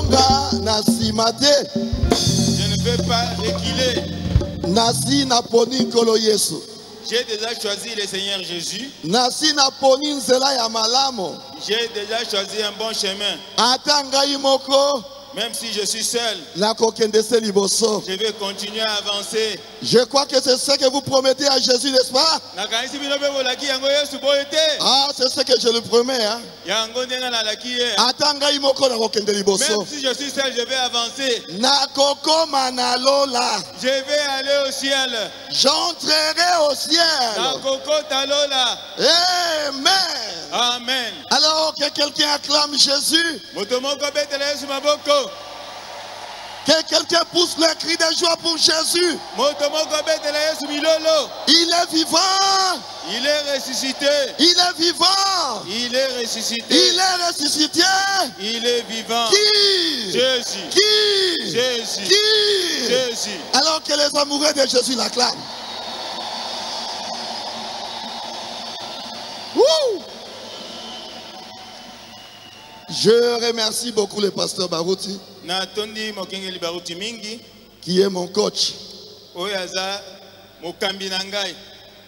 nga nasimate. Je ne peux pas reculer. Nasi naponi kolo Yesu. J'ai déjà choisi le Seigneur Jésus. Nasi naponi nzela ya malamo. J'ai déjà choisi un bon chemin. Ata ngai moko. Même si je suis seul, je vais continuer à avancer. Je crois que c'est ce que vous promettez à Jésus, n'est-ce pas? Ah, c'est ce que je le promets. Hein? Même si je suis seul, je vais avancer. Je vais aller au ciel. J'entrerai au ciel. Amen. Amen. Alors que quelqu'un acclame Jésus. Que quelqu'un pousse le cri de joie pour Jésus. Il est vivant. Il est ressuscité. Il est vivant. Il est ressuscité. Il est ressuscité. Il est vivant. Qui? Jésus. Qui? Jésus. Qui? Jésus. Alors que les amoureux de Jésus l'acclament. Je remercie beaucoup le pasteur Barouti, qui est mon coach.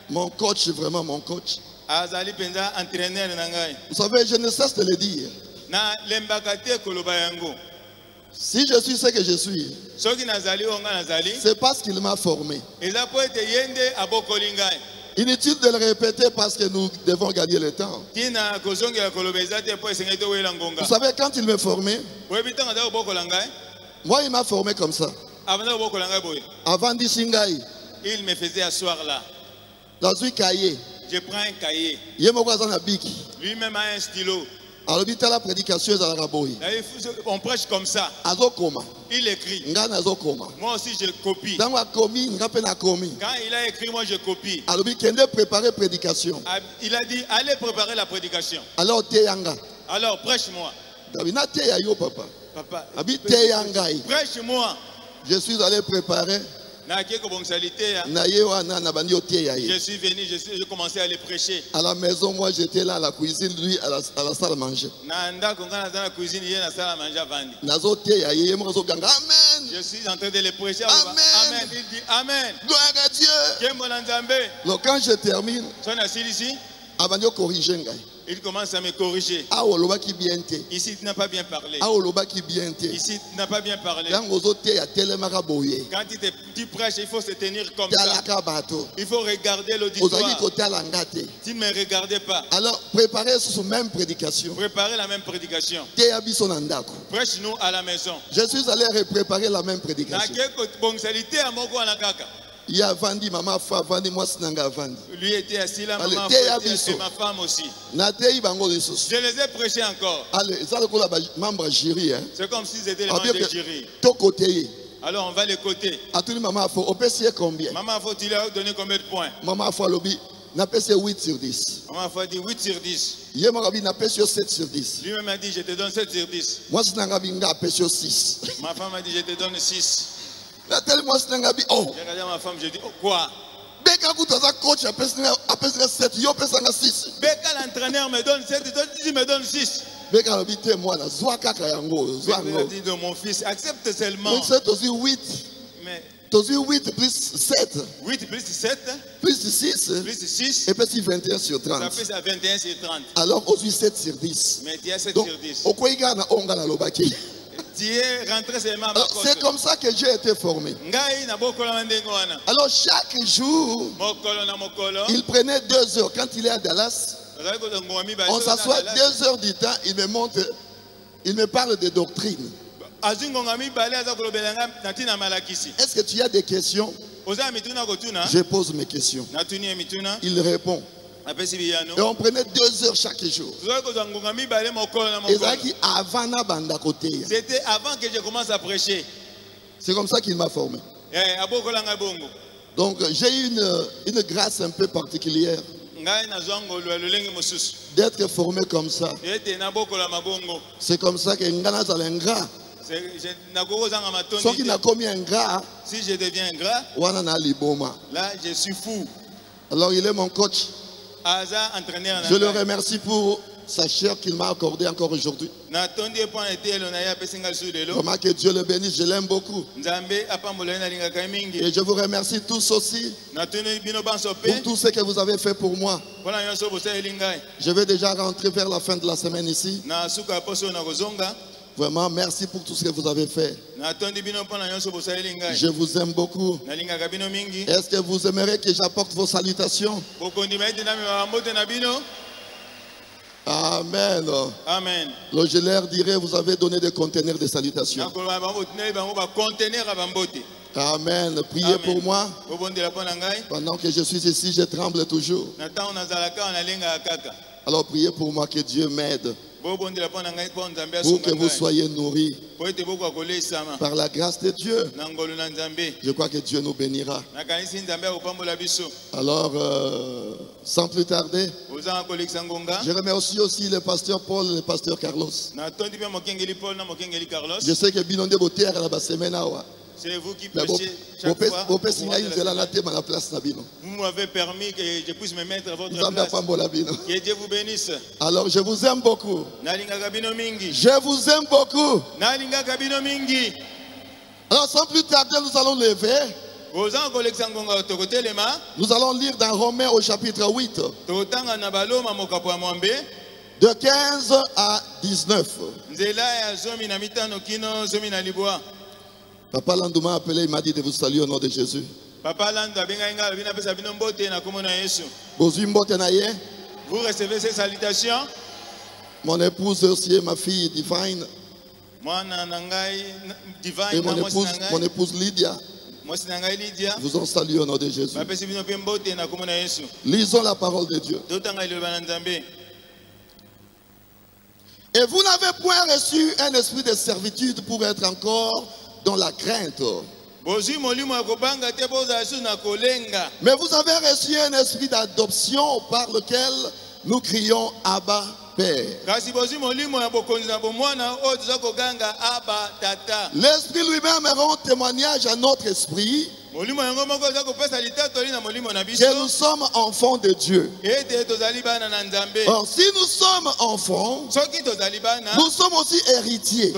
Mon coach, vraiment mon coach. Vous savez, je ne cesse de le dire. Si je suis ce que je suis, c'est parce qu'il m'a formé. Inutile de le répéter parce que nous devons gagner le temps. Vous savez, quand il m'a formé, moi il m'a formé comme ça. Avant d'Ishingai, il me faisait asseoir là. Dans un cahier. Je prends un cahier. Lui-même a un stylo. Alors, la prédication est à la on prêche comme ça. Il écrit. Moi aussi, je copie. Quand il a écrit, moi, je copie. Prédication. Il a dit, allez préparer la prédication. Alors, prêche-moi. Papa, prêche-moi. Je suis allé préparer. Je suis venu, j'ai commencé à les prêcher. À la maison, moi j'étais là à la cuisine, lui à la salle à manger. Amen. Je suis en train de les prêcher. Amen. Il dit Amen. Gloire à Dieu. Donc quand je termine, il commence à me corriger. Ici, tu n'as pas bien parlé. Ici, tu n'as pas bien parlé. Quand tu prêches, il faut se tenir comme ça. Il faut regarder l'auditoire. Tu ne me regardez pas. Alors, préparez sur même prédication. Préparez la même prédication. Prêche-nous à la maison. Je suis allé préparer la même prédication. Il a vendu, maman a vendu, moi sinanga vendu. Lui était assis là, maman a vendu, et ma femme aussi. Je les ai prêchés encore. C'est comme s'ils étaient les membres de jury. Alors on va les coter. Maman faut-il leur donner combien de points? Maman a lobby. N'a pas 8 sur 10. Maman a dit 8 sur 10. N'a pas 7 sur 10. Lui-même a dit je te donne 7 sur 10. Moi sinanga binga 6. Ma femme a dit je te donne 6. J'ai regardé ma femme, je dis, oh, quoi? Coach, 7, l'entraîneur me donne 7, tu me donnes 6. Il dit de mon fils, accepte seulement. 8. 8 plus 7. 8 plus 7. Plus 6. Plus 6. Et puis 21 sur 30. Ça fait 21 sur 30. Alors, aujourd'hui 7 sur 10. Mais tu as 7 donc, sur 10. C'est comme ça que j'ai été formé. Alors chaque jour, il prenait 2 heures. Quand il est à Dallas, on s'assoit 2 heures du temps, il me montre, il me parle de doctrine. Est-ce que tu as des questions? Je pose mes questions. Il répond. Et on prenait 2 heures chaque jour. C'était avant que je commence à prêcher. C'est comme ça qu'il m'a formé. Donc j'ai eu une grâce un peu particulière d'être formé comme ça. C'est comme ça que Ngana Zalengra. Si je deviens gras, là je suis fou. Alors il est mon coach. Je le remercie pour sa chair qu'il m'a accordée encore aujourd'hui. Vraiment que Dieu le bénisse, je l'aime beaucoup. Et je vous remercie tous aussi pour tout ce que vous avez fait pour moi. Je vais déjà rentrer vers la fin de la semaine ici. Vraiment, merci pour tout ce que vous avez fait. Je vous aime beaucoup. Est-ce que vous aimeriez que j'apporte vos salutations? Amen. Amen. Alors je leur dirais, vous avez donné des conteneurs de salutations. Amen. Priez pour moi. Pendant que je suis ici, je tremble toujours. Alors priez pour moi que Dieu m'aide. Pour que vous soyez nourris par la grâce de Dieu. Je crois que Dieu nous bénira. Alors, sans plus tarder, je remercie aussi le pasteur Paul et le pasteur Carlos. Je sais que Binonde Boter à la semaine. C'est vous qui prêchez chaque fois. Vous m'avez permis que je puisse me mettre à votre place. Que Dieu vous bénisse. Alors je vous aime beaucoup. Je vous aime beaucoup. Alors sans plus tarder, nous allons lever. Nous allons lire dans Romains au chapitre 8. De 15 à 19. Papa Landou m'a appelé, il m'a dit de vous saluer au nom de Jésus. Vous recevez ces salutations. Mon épouse aussi, ma fille Divine. Et mon épouse Lydia vous ont salué au nom de Jésus. Lisons la parole de Dieu. Et vous n'avez point reçu un esprit de servitude pour être encore dans la crainte. Mais vous avez reçu un esprit d'adoption par lequel nous crions Abba, Père. L'esprit lui-même rend témoignage à notre esprit que nous sommes enfants de Dieu. Or, si nous sommes enfants, nous sommes aussi héritiers.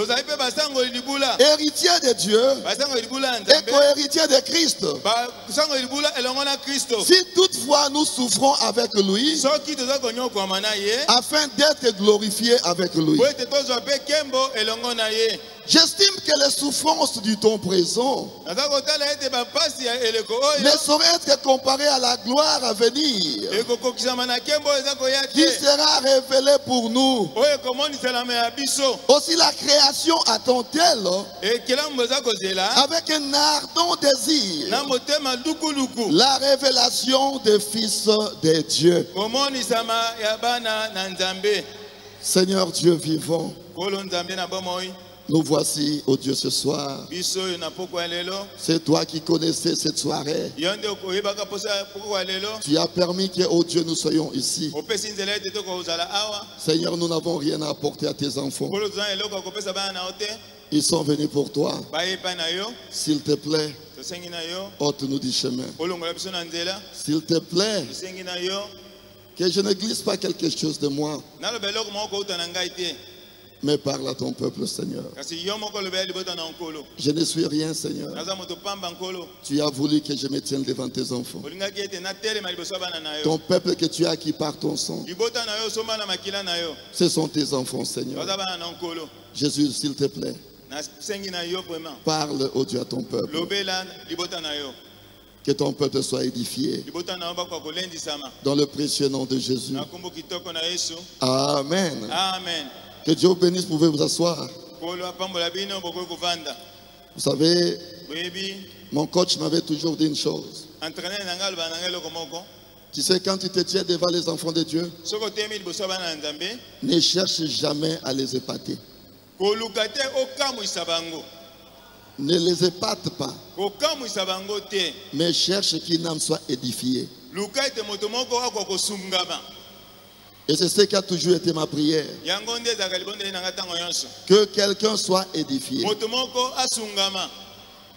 Héritiers de Dieu et co-héritiers de Christ. Si toutefois nous souffrons avec lui, afin d'être glorifiés avec lui. J'estime que les souffrances du temps présent ne sauraient être comparées à la gloire à venir qui sera révélée pour nous. Aussi la création attend-elle avec un ardent désir la révélation des fils de Dieu. Seigneur Dieu vivant, nous voici, oh Dieu, ce soir. C'est toi qui connaissais cette soirée. Tu as permis que, oh Dieu, nous soyons ici. Seigneur, nous n'avons rien à apporter à tes enfants. Ils sont venus pour toi. S'il te plaît, ôte-nous du chemin. S'il te plaît, que je ne glisse pas quelque chose de moi, mais parle à ton peuple, Seigneur. Je ne suis rien, Seigneur. Tu as voulu que je me tienne devant tes enfants. Ton peuple que tu as acquis par ton sang. Ce sont tes enfants, Seigneur. Jésus, s'il te plaît, parle, oh Dieu, à ton peuple. Que ton peuple soit édifié. Dans le précieux nom de Jésus. Amen. Amen. Que Dieu vous bénisse, vous pouvez vous asseoir. Vous savez, mon coach m'avait toujours dit une chose. Tu sais, quand tu te tiens devant les enfants de Dieu, ne cherche jamais à les épater. Ne les épate pas, mais cherche qu'une âme soit édifiée. Et c'est ce qui a toujours été ma prière. Que quelqu'un soit édifié.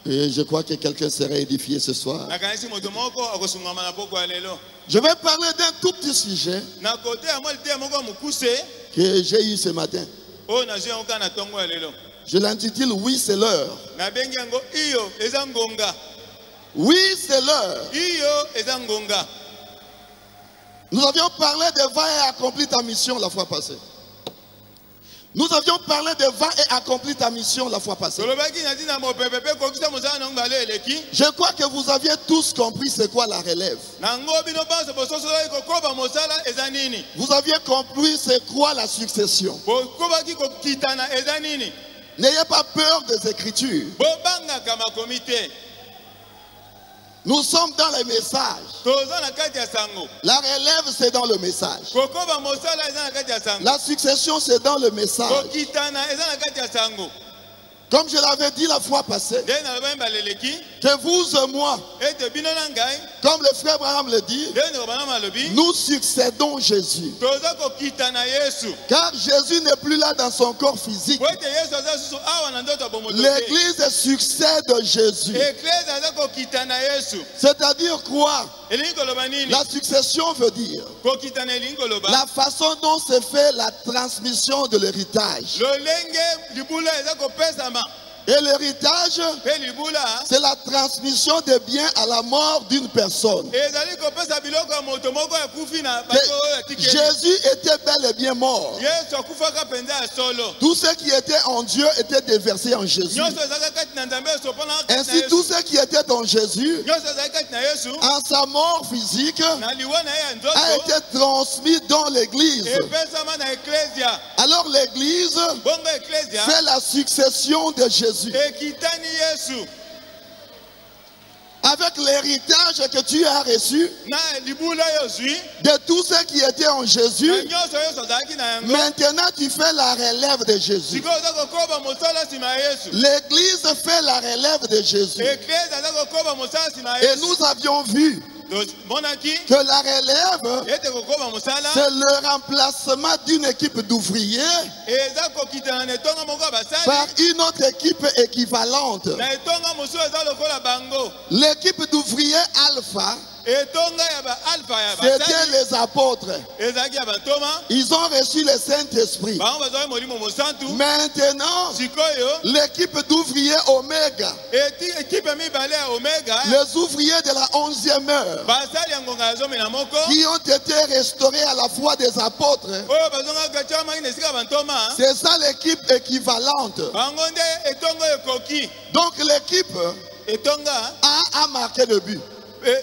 Et je crois que quelqu'un sera édifié ce soir. Je vais parler d'un tout petit sujet. que j'ai eu ce matin. Je l'intitule Oui, c'est l'heure. Oui, c'est l'heure. Nous avions parlé de va et accomplir ta mission la fois passée. Nous avions parlé de va et accomplir ta mission la fois passée. Je crois que vous aviez tous compris c'est quoi la relève. Vous aviez compris c'est quoi la succession. N'ayez pas peur des Écritures. Nous sommes dans les messages. La relève, c'est dans le message. La succession, c'est dans le message. Comme je l'avais dit la fois passée, que vous et moi, comme le frère Abraham le dit, nous succédons Jésus. Car Jésus n'est plus là dans son corps physique. L'église succède Jésus. C'est-à-dire quoi? La succession veut dire la façon dont se fait la transmission de l'héritage. Et l'héritage, c'est la transmission des biens à la mort d'une personne. Jésus était bel et bien mort. Tout ce qui était en Dieu était déversé en Jésus. Ainsi, tout ce qui était en Jésus, en sa mort physique, a été transmis dans l'Église. Alors l'Église fait la succession de Jésus. Avec l'héritage que tu as reçu de tout ce qui était en Jésus, maintenant tu fais la relève de Jésus. L'Église fait la relève de Jésus. Et nous avions vu que la relève, c'est le remplacement d'une équipe d'ouvriers par une autre équipe équivalente. L'équipe d'ouvriers alpha, c'était les apôtres. Ils ont reçu le Saint-Esprit. Maintenant, l'équipe d'ouvriers Oméga, les ouvriers de la 11e heure, qui ont été restaurés à la foi des apôtres, c'est ça l'équipe équivalente. Donc l'équipe a marqué le but. Et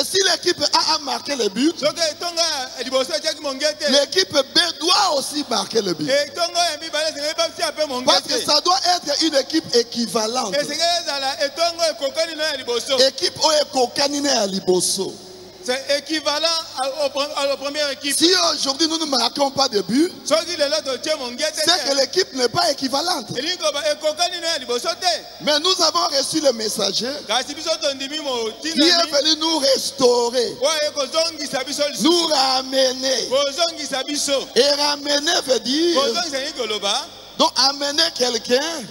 si l'équipe A a marqué le but, l'équipe B doit aussi marquer le but. Parce que ça doit être une équipe équivalente. Équipe Oekokanine à Liboso. C'est équivalent à la première équipe. Si aujourd'hui nous ne marquons pas de but, c'est que l'équipe n'est pas équivalente. Mais nous avons reçu le messager qui est venu nous restaurer, nous ramener. Et ramener veut dire donc amener quelqu'un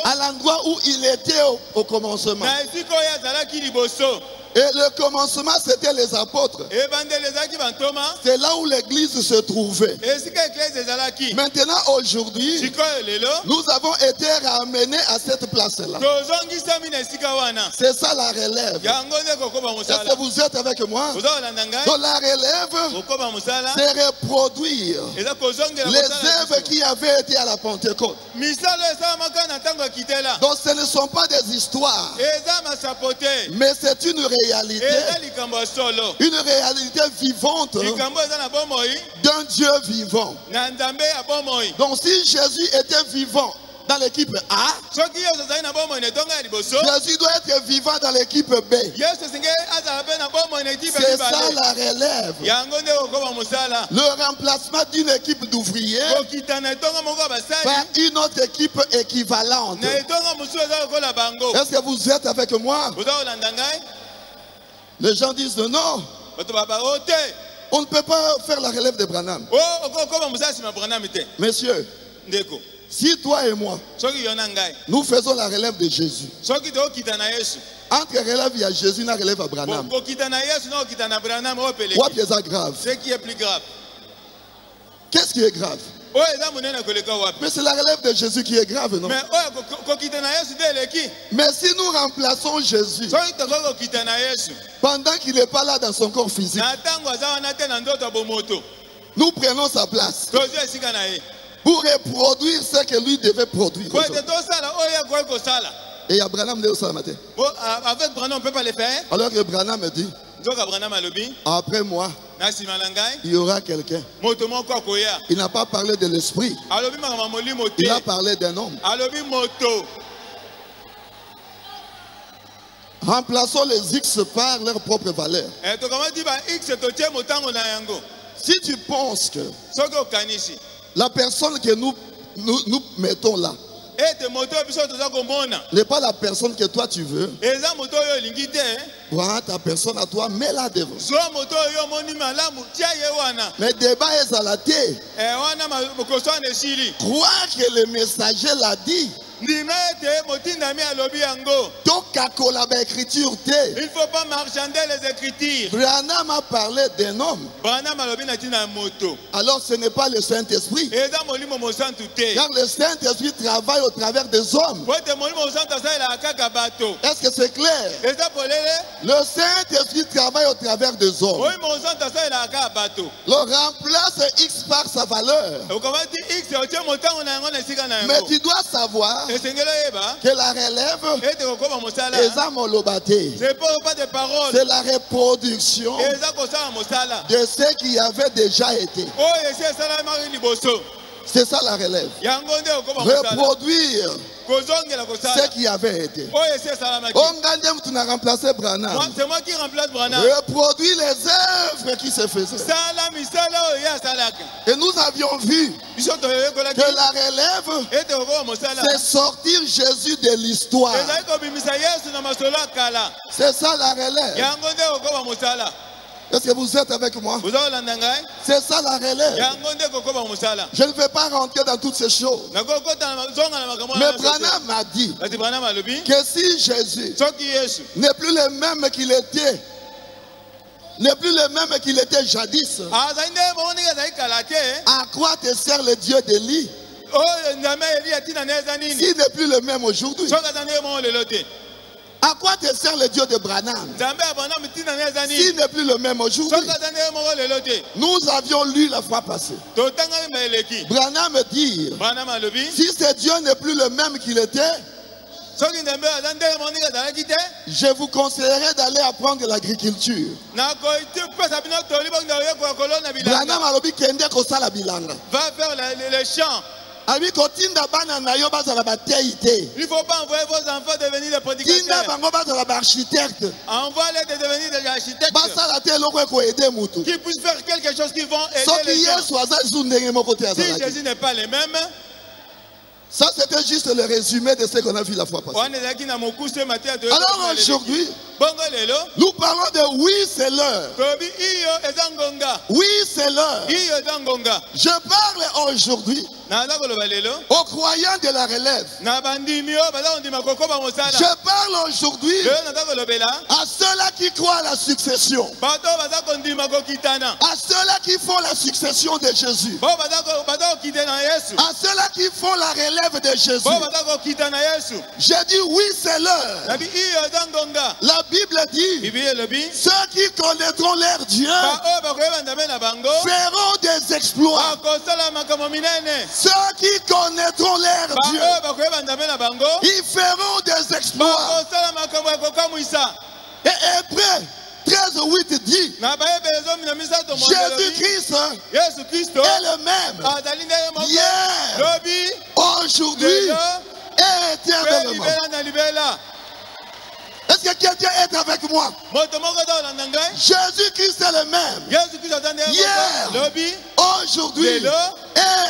à l'endroit où il était au commencement. Et le commencement, c'était les apôtres. C'est là où l'église se trouvait. Maintenant, aujourd'hui, nous avons été ramenés à cette place-là. C'est ça la relève. Est-ce que vous êtes avec moi? Donc la relève, c'est reproduire les œuvres qui avaient été à la Pentecôte. Donc ce ne sont pas des histoires, mais c'est une réalité. Une réalité vivante d'un Dieu vivant. Donc si Jésus était vivant dans l'équipe A, Jésus doit être vivant dans l'équipe B. C'est ça la relève. Le remplacement d'une équipe d'ouvriers par une autre équipe équivalente. Est-ce que vous êtes avec moi? Les gens disent non. On ne peut pas faire la relève de Branham. Messieurs, si toi et moi, nous faisons la relève de Jésus, entre relève il y a Jésus, la relève à Branham. Quoi est grave? Ce qui est plus grave. Qu'est-ce qui est grave? Mais c'est la relève de Jésus qui est grave, non? Mais si nous remplaçons Jésus pendant qu'il n'est pas là dans son corps physique, nous prenons sa place pour reproduire ce que lui devait produire. Et Abraham dit ça matin. Avec Branham, on ne peut pas le faire. Alors que Branham me dit, après moi, il y aura quelqu'un. Il n'a pas parlé de l'esprit. Il a parlé d'un homme. Remplaçons les X par leur propre valeur. Si tu penses que la personne que nous mettons là n'est pas la personne que toi tu veux, prends ta personne à toi, mets-la devant. Mais débat est à la tête. Crois que le messager l'a dit. Il ne faut pas marchander les écritures. Branham a parlé d'un homme. Alors ce n'est pas le Saint-Esprit. Car le Saint-Esprit travaille au travers des hommes. Est-ce que c'est clair? Le Saint-Esprit travaille au travers des hommes. Le remplace X par sa valeur. Mais tu dois savoir que la relève c'est la reproduction de ce qui avait déjà été. C'est ça la relève. Reproduire ce qui avait été. Tu n'as remplacé Branham. C'est moi qui remplace Branham. Reproduire les œuvres qui se faisaient. Et nous avions vu que la relève, c'est sortir Jésus de l'histoire. C'est ça la relève. Est-ce que vous êtes avec moi? C'est ça la relève. Je ne vais pas rentrer dans toutes ces choses. Mais Branham m'a dit que si Jésus n'est plus le même qu'il était, jadis, à quoi te sert le Dieu d'Élie s'il n'est plus le même aujourd'hui? À quoi te sert le Dieu de Branham s'il n'est plus le même aujourd'hui? Nous avions lu la fois passée. Branham dit, si ce Dieu n'est plus le même qu'il était, je vous conseillerais d'aller apprendre l'agriculture. Branham a dit qu'il va faire les champs. Il ne faut pas envoyer vos enfants devenir des prédicateurs. Envoie-les de devenir des architectes. Qui puissent faire quelque chose qui vont aider les gens. Si Jésus n'est pas le même. Ça, c'était juste le résumé de ce qu'on a vu la fois passée. Alors aujourd'hui, nous parlons de oui, c'est l'heure. Oui, c'est l'heure. Je parle aujourd'hui aux croyants de la relève. Je parle aujourd'hui à ceux-là qui croient à la succession. À ceux-là qui font la succession de Jésus. À ceux-là qui font la relève de Jésus. J'ai dit oui, c'est l'heure. La Bible dit, ceux qui connaîtront leur Dieu feront des exploits. Ceux qui connaîtront leur Dieu, ils feront des exploits. Et Hébreux 13:8 dit, Jésus-Christ est le même hier, aujourd'hui et éternellement. Est-ce que quelqu'un est avec moi? Jésus-Christ est le même hier, aujourd'hui et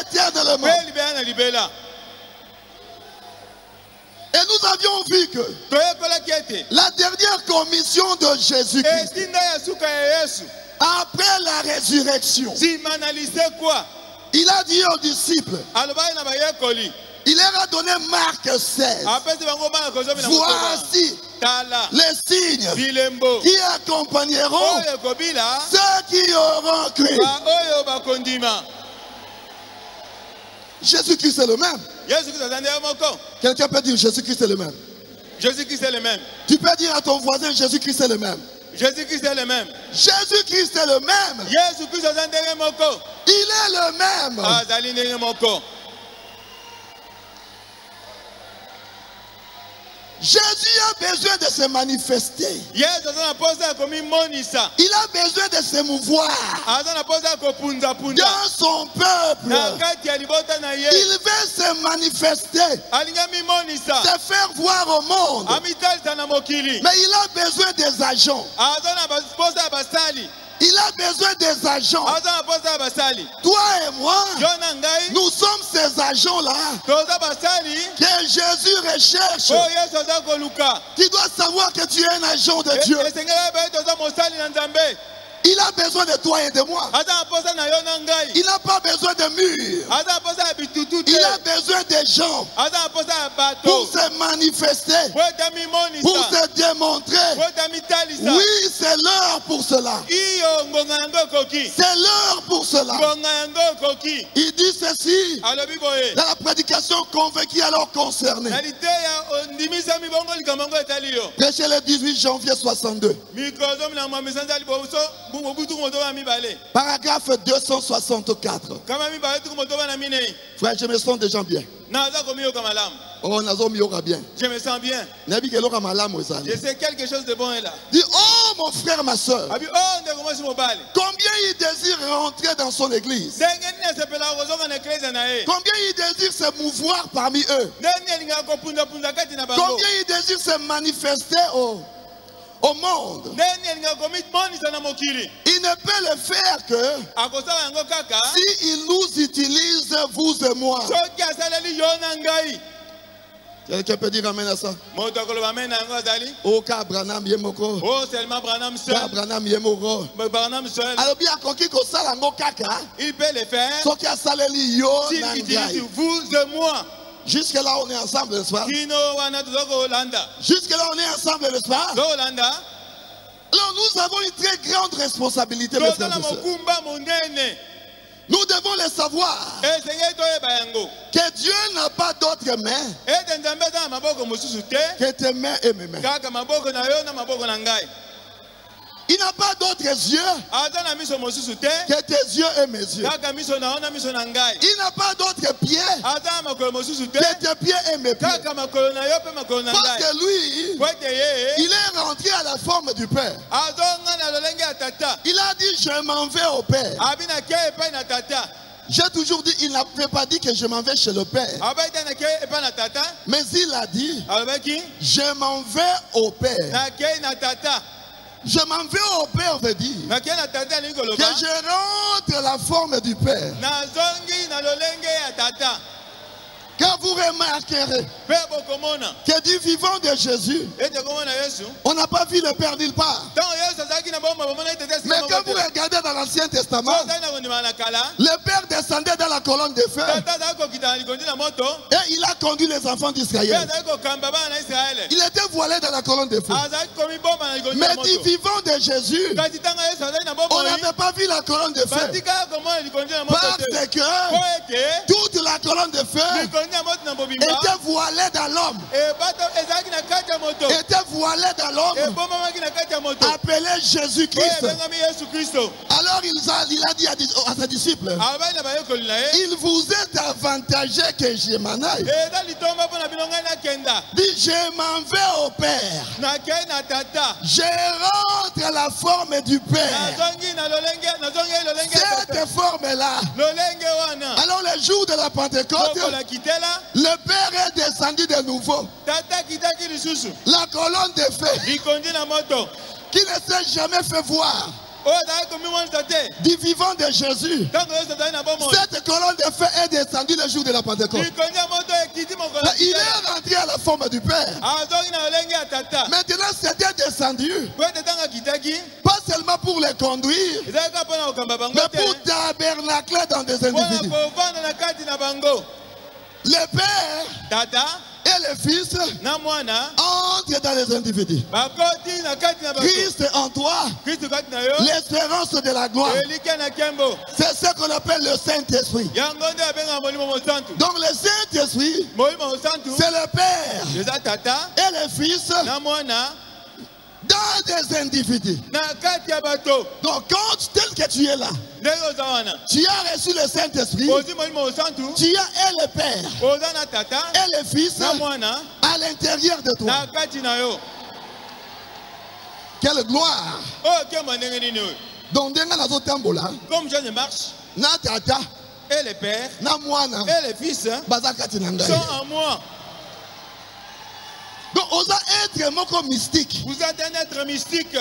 éternellement. Et nous avions vu que la dernière commission de Jésus-Christ, après la résurrection, il a dit aux disciples, il leur a donné Marc 16. Voici les signes qui accompagneront ceux qui auront cru. Jésus-Christ est le même. Quelqu'un peut dire Jésus-Christ est le même. Jésus-Christ est le même. Tu peux dire à ton voisin Jésus-Christ est le même. Jésus-Christ est le même. Jésus-Christ est le même. Il est le même. Jésus a besoin de se manifester. Il a besoin de se mouvoir dans son peuple. Il veut se manifester, se faire voir au monde. Mais il a besoin des agents. Il a besoin des agents. Toi et moi, nous sommes ces agents-là que Jésus recherche. Tu dois savoir que tu es un agent de Dieu. Il a besoin de toi et de moi. Il n'a pas besoin de murs. Il a besoin des gens pour se manifester, pour se démontrer. Oui, c'est l'heure pour cela. C'est l'heure pour cela. Il dit ceci dans la prédication convaincue alors concernée. Prêché le 18 janvier 62. Paragraphe 264. Frère, je me sens déjà bien. Oh, bien. Je me sens bien. Je sais quelque chose de bon est là. Dis, oh mon frère, ma soeur. Combien il désire rentrer dans son église? Combien il désire se mouvoir parmi eux? Combien il désire se manifester au monde? Il ne peut le faire que si il nous utilise, vous et moi. Quelqu'un peut dire amen à ça? Oh, Branham Yemoko. Oh, seulement Branham seul. Branham Yemoko. Branham seul. Alors bien il peut le faire. S'il utilise vous et moi. Jusque là on est ensemble, n'est-ce pas? Jusque là on est ensemble, n'est-ce pas? Alors nous avons une très grande responsabilité, mes frères et sœurs. Nous devons le savoir que Dieu n'a pas d'autres mains que tes mains et mes mains. Il n'a pas d'autres yeux que tes yeux et mes yeux. Il n'a pas d'autres pieds que tes pieds et mes pieds. Parce que lui, il est rentré à la forme du Père. Il a dit, je m'en vais au Père. J'ai toujours dit, il n'avait pas dit que je m'en vais chez le Père. Mais il a dit, je m'en vais au Père. Je m'en vais au Père, veut dire que je rentre à la forme du Père. Car vous remarquerez que du vivant de Jésus, on n'a pas vu le Père nulle part. Mais quand vous regardez dans l'Ancien Testament, le Père descendait dans la colonne de feu et il a conduit les enfants d'Israël. Il était voilé dans la colonne de feu. Mais du vivant de Jésus, on n'avait pas vu la colonne de feu. Parce que toute la colonne de feu était voilée dans l'homme. Était voilée dans l'homme. Appelé Jésus-Christ. Alors il a dit à ses disciples, il vous est avantagé que je m'en aille. Dit, je m'en vais au Père. Je rentre à la forme du Père. Cette forme-là. Alors le jour de la Pentecôte, le Père est descendu de nouveau. La colonne de feu qui ne s'est jamais fait voir du vivant de Jésus. Cette colonne de feu est descendue le jour de la Pentecôte. Il est rentré à la forme du Père. Maintenant c'était descendu, pas seulement pour les conduire, mais pour tabernacler dans des individus. Le Père et le Fils entrent entre dans les individus. Christ est en toi, l'espérance de la gloire. C'est ce qu'on appelle le Saint-Esprit. Donc le Saint-Esprit, c'est le Père et le Fils dans des individus. Donc quand tel que tu es là, tu as reçu le Saint-Esprit, tu as le Père et le Fils à l'intérieur de toi. Quelle gloire! Donc comme je ne marche, et le Père et le Fils sont en moi. Donc, on a être mystique. Vous êtes un être mystique.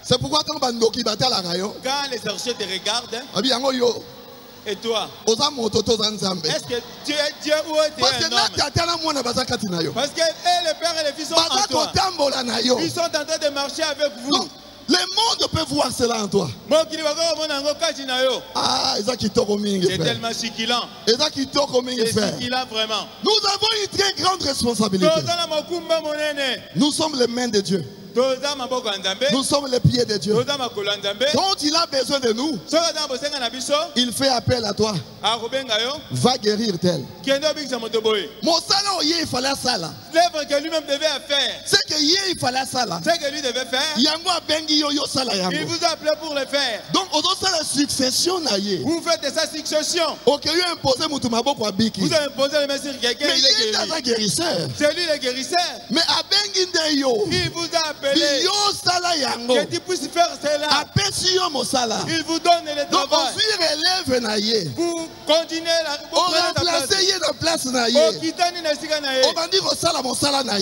C'est pourquoi quand les sorciers te regardent, et toi, est-ce que tu es Dieu ou tu es un homme? Parce que le Père et le Fils sont en toi. Ils sont en train de marcher avec vous. Donc, le monde peut voir cela en toi. Ah, c'est tellement succulent. C'est succulent vraiment. Nous avons une très grande responsabilité. Nous sommes les mains de Dieu. Nous sommes les pieds de Dieu. Quand il a besoin de nous, il fait appel à toi. Va guérir tel. L'œuvre que lui-même devait faire. C'est que il fallait ça là. C'est que lui devait faire. Il vous a appelé pour le faire. Donc on doit faire la succession. Vous faites sa succession. Vous avez imposé le main sur quelqu'un. Mais il est un guérisseur. C'est lui le guérisseur. Mais il vous a appelé. Que tu puisses faire cela. Il vous donne le travail. Vous continuez la place.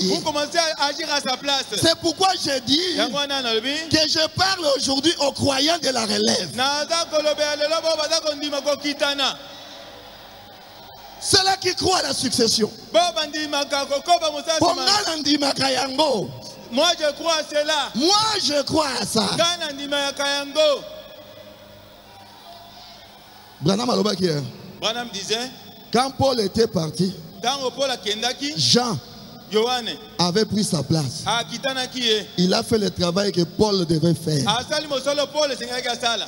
Vous commencez à agir à sa place. C'est pourquoi je dis que je parle aujourd'hui aux croyants de la relève. Ceux-là qui croient à la succession. Moi je crois à cela. Moi je crois à ça. Branham disait, quand Paul était parti, Jean avait pris sa place. Il a fait le travail que Paul devait faire.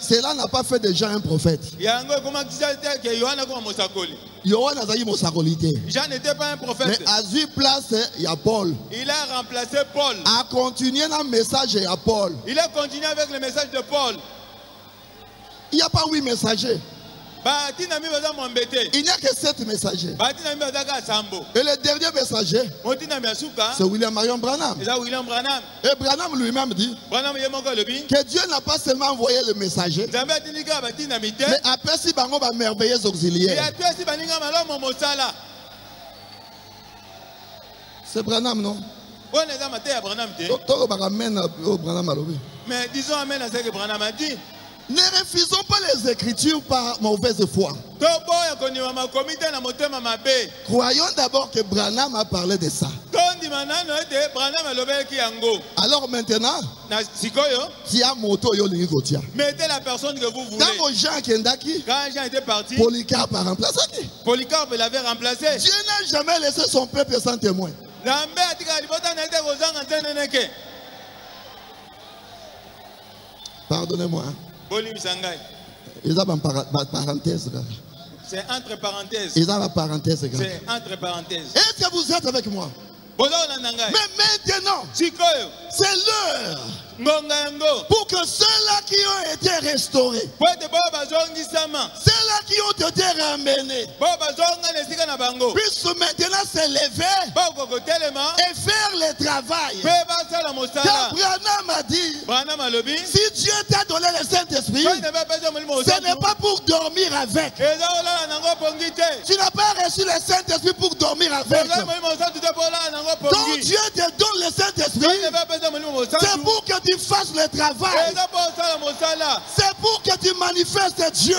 Cela n'a pas fait de Jean un prophète. Jean n'était pas un prophète. Mais à 8 places, il y a Paul. Il a remplacé Paul. A continué dans le message, il y a Paul. Il a continué avec le message de Paul. Il n'y a pas 8 messagers. Il n'y a que 7 messagers. Et le dernier messager, c'est William Marion Branham. Et Branham lui-même dit que Dieu n'a pas seulement envoyé le messager, mais après si bango va merveilleux auxiliaires. C'est Branham, non? Mais disons amen à ce que Branham a dit. Ne refusons pas les Écritures par mauvaise foi. Croyons d'abord que Branham a parlé de ça. Alors maintenant, si a moto yo lingotia. Mettez la personne que vous voulez. Quand Jean était parti, Polycarpe a remplacé. Polycarpe l'avait remplacé. Dieu n'a jamais laissé son peuple sans témoin. Pardonnez-moi. C'est entre parenthèses. C'est entre parenthèses. Est-ce que vous êtes avec moi? Mais maintenant, c'est l'heure pour que ceux-là qui ont été restaurés, ceux-là qui ont été ramenés, puissent maintenant se lever et faire le travail. Car Branham a dit, si Dieu t'a donné le Saint-Esprit, ce n'est pas pour dormir avec. Tu n'as pas reçu le Saint-Esprit pour dormir avec. Donc Dieu te donne le Saint-Esprit, c'est pour que tu fasses le travail. C'est pour que tu manifestes Dieu.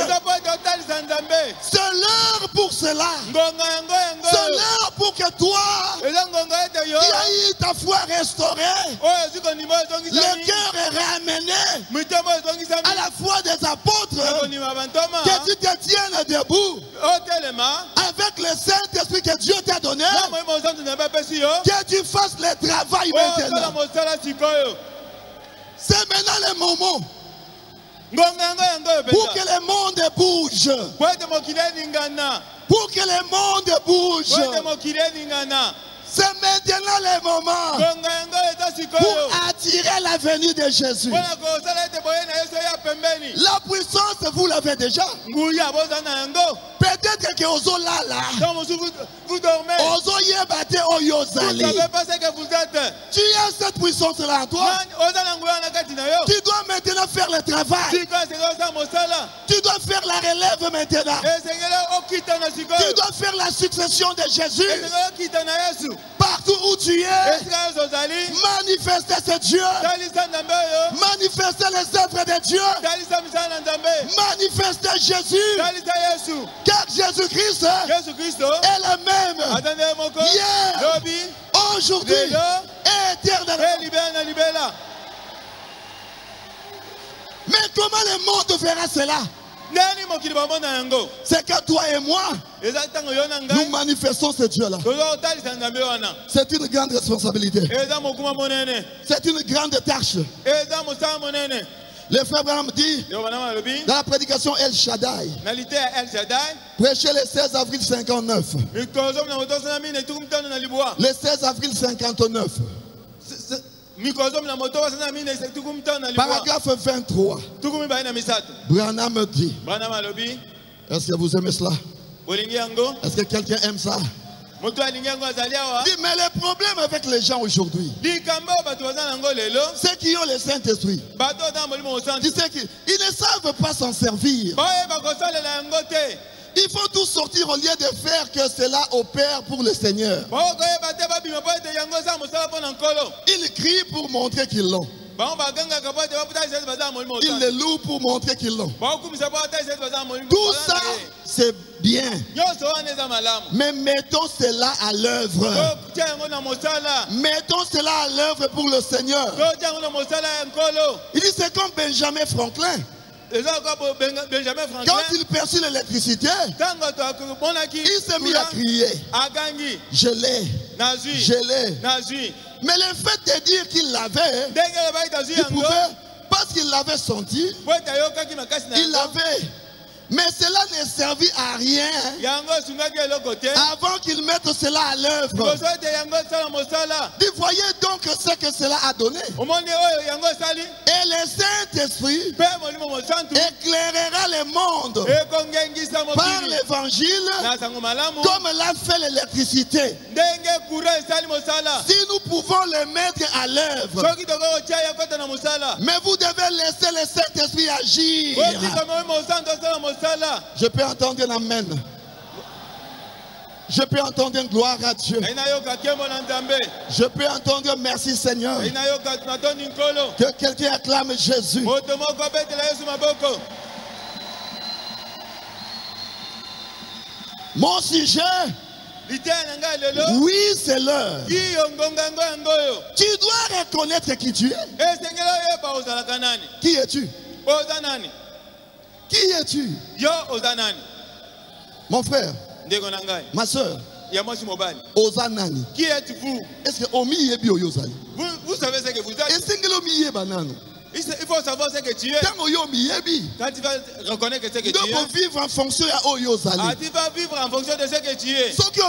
C'est l'heure pour cela. C'est l'heure pour que toi, qui as eu ta foi restaurée, le cœur est ramené à la foi des apôtres, que tu te tiennes debout avec le Saint-Esprit que Dieu t'a donné. Que tu fasses le travail maintenant. C'est maintenant le moment. Pour que le monde bouge. Pour que le monde bouge. C'est maintenant le moment pour attirer la venue de Jésus. La puissance, vous l'avez déjà. Peut-être que vous là. Vous dormez. Vous savez pas ce que vous êtes. Tu as cette puissance-là en toi. Tu dois maintenant faire le travail. Tu dois faire la relève maintenant. Tu dois faire la succession de Jésus. Partout où tu es, manifester ce Dieu, manifester les œuvres de Dieu, manifester Jésus, car Jésus-Christ est le même hier, aujourd'hui et éternellement. Mais comment le monde verra cela? C'est que toi et moi, nous manifestons ce Dieu-là. C'est une grande responsabilité. C'est une grande tâche. Le frère Branham dit dans la prédication El Shaddai, prêché le 16 avril 59. Le 16 avril 59. Paragraphe 23. Branham dit, est-ce que vous aimez cela? Est-ce que quelqu'un aime ça? Dit, mais le problème avec les gens aujourd'hui, ceux qui ont le Saint-Esprit, ils ne savent pas s'en servir. Il faut tout sortir au lieu de faire que cela opère pour le Seigneur. Ils crient pour montrer qu'ils l'ont. Ils le louent pour montrer qu'ils l'ont. Tout ça, c'est bien. Mais mettons cela à l'œuvre. Mettons cela à l'œuvre pour le Seigneur. Il dit, c'est comme Benjamin Franklin. Quand il perçut l'électricité, il s'est mis à crier. Je l'ai. Je l'ai. Mais le fait de dire qu'il l'avait, il pouvait, parce qu'il l'avait senti, il l'avait. Mais cela ne servit à rien avant qu'il mette cela à l'œuvre. Voyez donc ce que cela a donné. Et le Saint-Esprit éclairera le monde par l'évangile comme l'a fait l'électricité. Si nous pouvons le mettre à l'œuvre, mais vous devez laisser le Saint-Esprit agir. Je peux entendre un amen. Je peux entendre une gloire à Dieu. Je peux entendre merci Seigneur. Que quelqu'un acclame Jésus. Mon sujet, oui, c'est l'heure. Tu dois reconnaître qui tu es. Qui es-tu? Qui es-tu? Mon frère, ma soeur, Ozanani. Qui êtes-vous? Est-ce que Omi Yebi Oyozali? Vous savez ce que vous êtes? Est-ce que Omi Yebanano? Il faut savoir ce que tu es. Quand tu vas reconnaître ce que tu es, tu vas vivre en fonction de tu vas vivre en fonction de ce que tu es. Si tu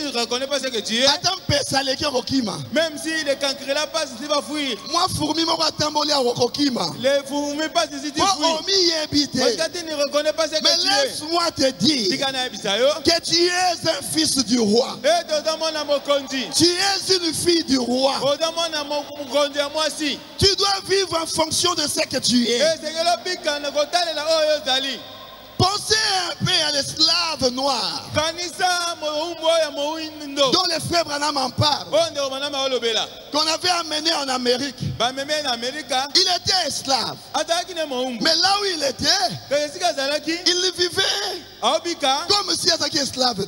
ne reconnais pas ce que tu es, même si le cancre passe, tu vas fuir. Les fourmis passent ici, tu fuis. Parce que tu ne reconnais pas ce que tu es. Mais laisse-moi te dire que tu es un fils du roi. Tu es une fille du roi. Tu dois vivre en fonction de ce que tu es. Pensez un peu à l'esclave noir dont le frère Branham en parle. qu'on avait amené en Amérique. Il était esclave. Mais là où il était, il vivait comme si il était esclave.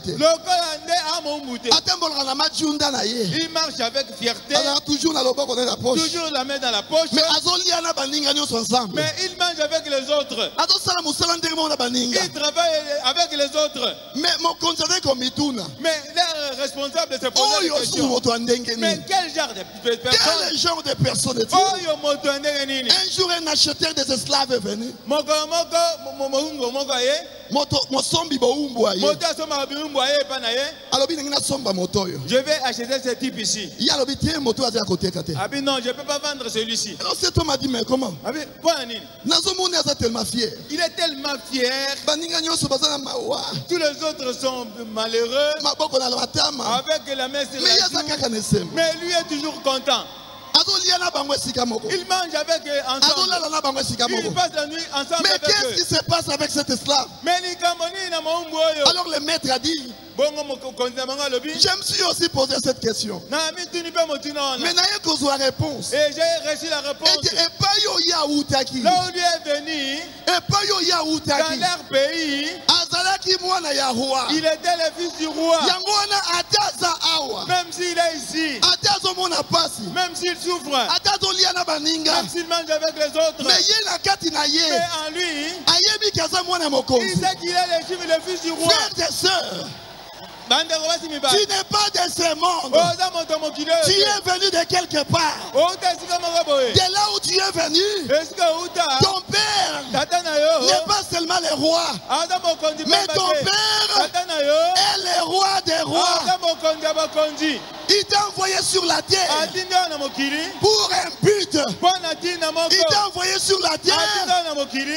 Il marche avec fierté. Toujours la poche. Toujours la main dans la poche. Mais il mange avec les autres. Il travaille avec les autres. Mais leur responsable se pose la question. Mais quel genre de personne est-il? Un jour, un acheteur des esclaves est venu. Je vais acheter ce type ici. Non, je ne peux pas vendre celui-ci. Alors cet homme a dit, mais comment? Tellement fier. Il est tellement fier. Tous les autres sont malheureux. Avec la main sur la joue. Mais lui est toujours content. Il mange avec eux ensemble. Il passe la nuit ensemble. Mais qu'est-ce qui se passe avec cet esclave? Alors le maître a dit, je me suis aussi posé cette question. Mais n'a pas besoin de réponse. Et j'ai reçu la réponse. Là où lui est venu, dans leur pays, il était le fils du roi. Même s'il est ici, même s'il souffre, même s'il mange avec les autres, mais en lui, il sait qu'il est le fils du roi. Frères et sœurs, tu n'es pas de ce monde. Tu es venu de quelque part. De là où tu es venu, ton père n'est pas seulement le roi, mais ton père est le roi des rois. Il t'a envoyé sur la terre pour un but. Il t'a envoyé sur la terre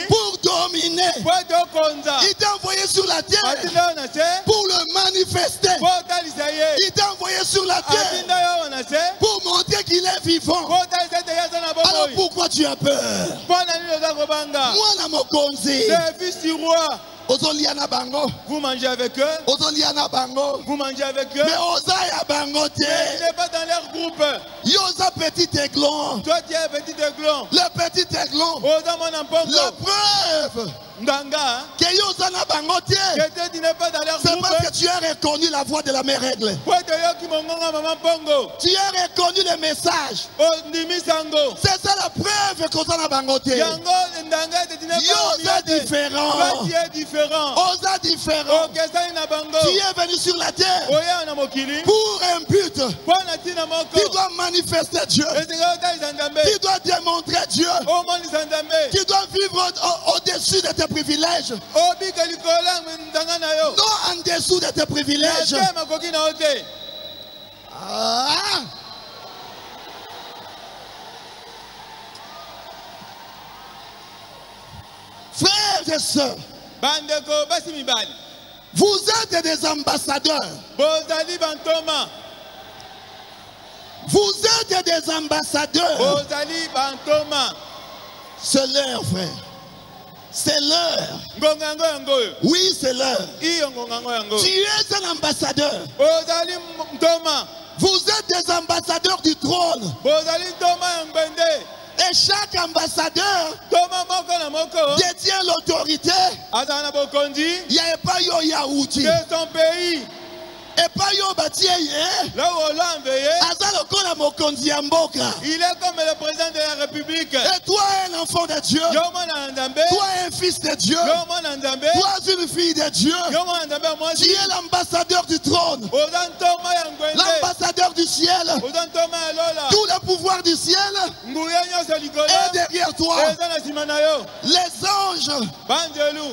pour dominer. Il t'a envoyé sur la terre pour le manifester. Il t'a envoyé sur la terre pour montrer qu'il est vivant. Alors pourquoi tu as peur? Moi, le fils du roi. Vous mangez avec eux. Vous mangez avec eux. Mais il n'est pas dans leur groupe. Petit aiglon. Toi tu es petit aiglon. Le petit aiglon. La preuve que tu n'es pas dans leur c'est groupe. parce que tu as reconnu la voix de la mère règle. Tu as reconnu le message. C'est ça la preuve qu'on a bangoté. Osa différent. Tu es venu sur la terre pour un but. Tu dois manifester Dieu. Tu dois démontrer Dieu. Tu dois vivre au-dessus de tes privilèges. Non en dessous de tes privilèges. Frères et sœurs, vous êtes des ambassadeurs. Vous êtes des ambassadeurs. C'est l'heure, frère. C'est l'heure. Oui, c'est l'heure. Tu es un ambassadeur. Vous êtes des ambassadeurs du trône. Et chaque ambassadeur détient l'autorité. Il n'y a pas de son pays. Et pas yo batie là où Hollande il est comme le président de la République. Et toi un enfant de Dieu. Toi un fils de Dieu. Toi une fille de Dieu. Tu es l'ambassadeur du trône. L'ambassadeur du ciel. Tout le pouvoir du ciel est derrière toi. Les anges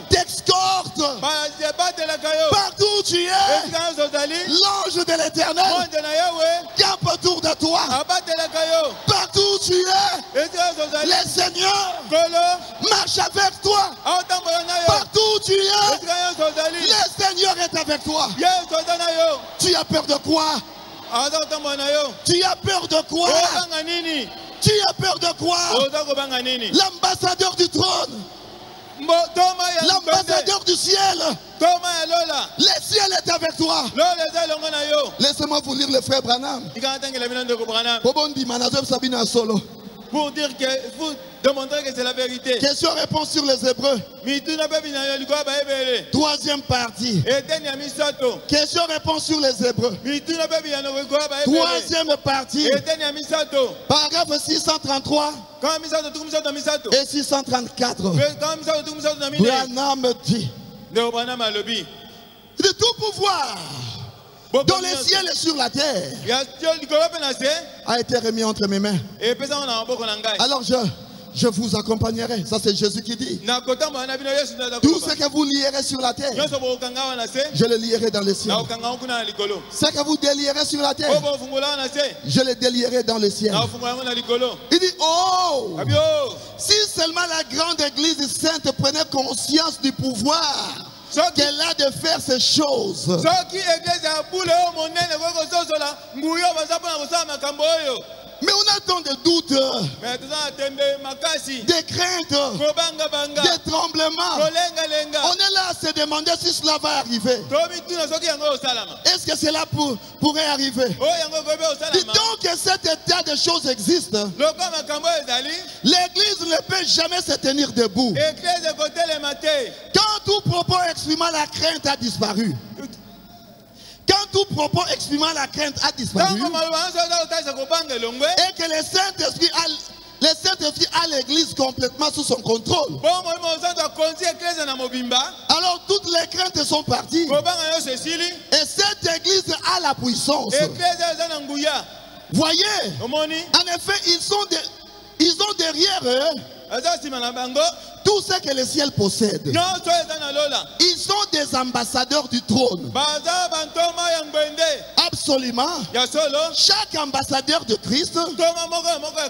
t'escortent partout où tu es. L'ange de l'Éternel campe autour de toi. Partout où tu es, le Seigneur marche avec toi. Partout où tu es, le Seigneur est avec toi. Tu as peur de quoi? Tu as peur de quoi? Tu as peur de quoi? L'ambassadeur du trône L'ambassadeur du ciel. Le ciel est avec toi. Laissez-moi vous lire le frère Branham. Pour dire que vous démontrez que c'est la vérité. Question-réponse sur les Hébreux. Troisième partie. Question-réponse sur les Hébreux. Troisième partie. Paragraphe 633 et 634. Branham dit de tout pouvoir dans les ciels et sur la terre a été remis entre mes mains. Alors je vous accompagnerai. Ça c'est Jésus qui dit. Tout ce que vous lierez sur la terre, je le lierai dans les ciels. Ce que vous délierez sur la terre, je le délierai dans les ciels. Il dit, oh, si seulement la grande église sainte prenait conscience du pouvoir qu'elle a de faire ces choses. Mais on a tant de doutes, des craintes, des tremblements. On est là à se demander si cela va arriver. Est-ce que cela pourrait arriver? Dis-donc que cet état de choses existe. L'église ne peut jamais se tenir debout. Quand tout propos exprimant la crainte a disparu. Quand tout propos exprimant la crainte a disparu, et que le Saint-Esprit a l'église complètement sous son contrôle, alors toutes les craintes sont parties. Et cette église a la puissance. Voyez, en effet, ils ont derrière eux tout ce que le ciel possède. Ils sont des ambassadeurs du trône. Absolument. Chaque ambassadeur de Christ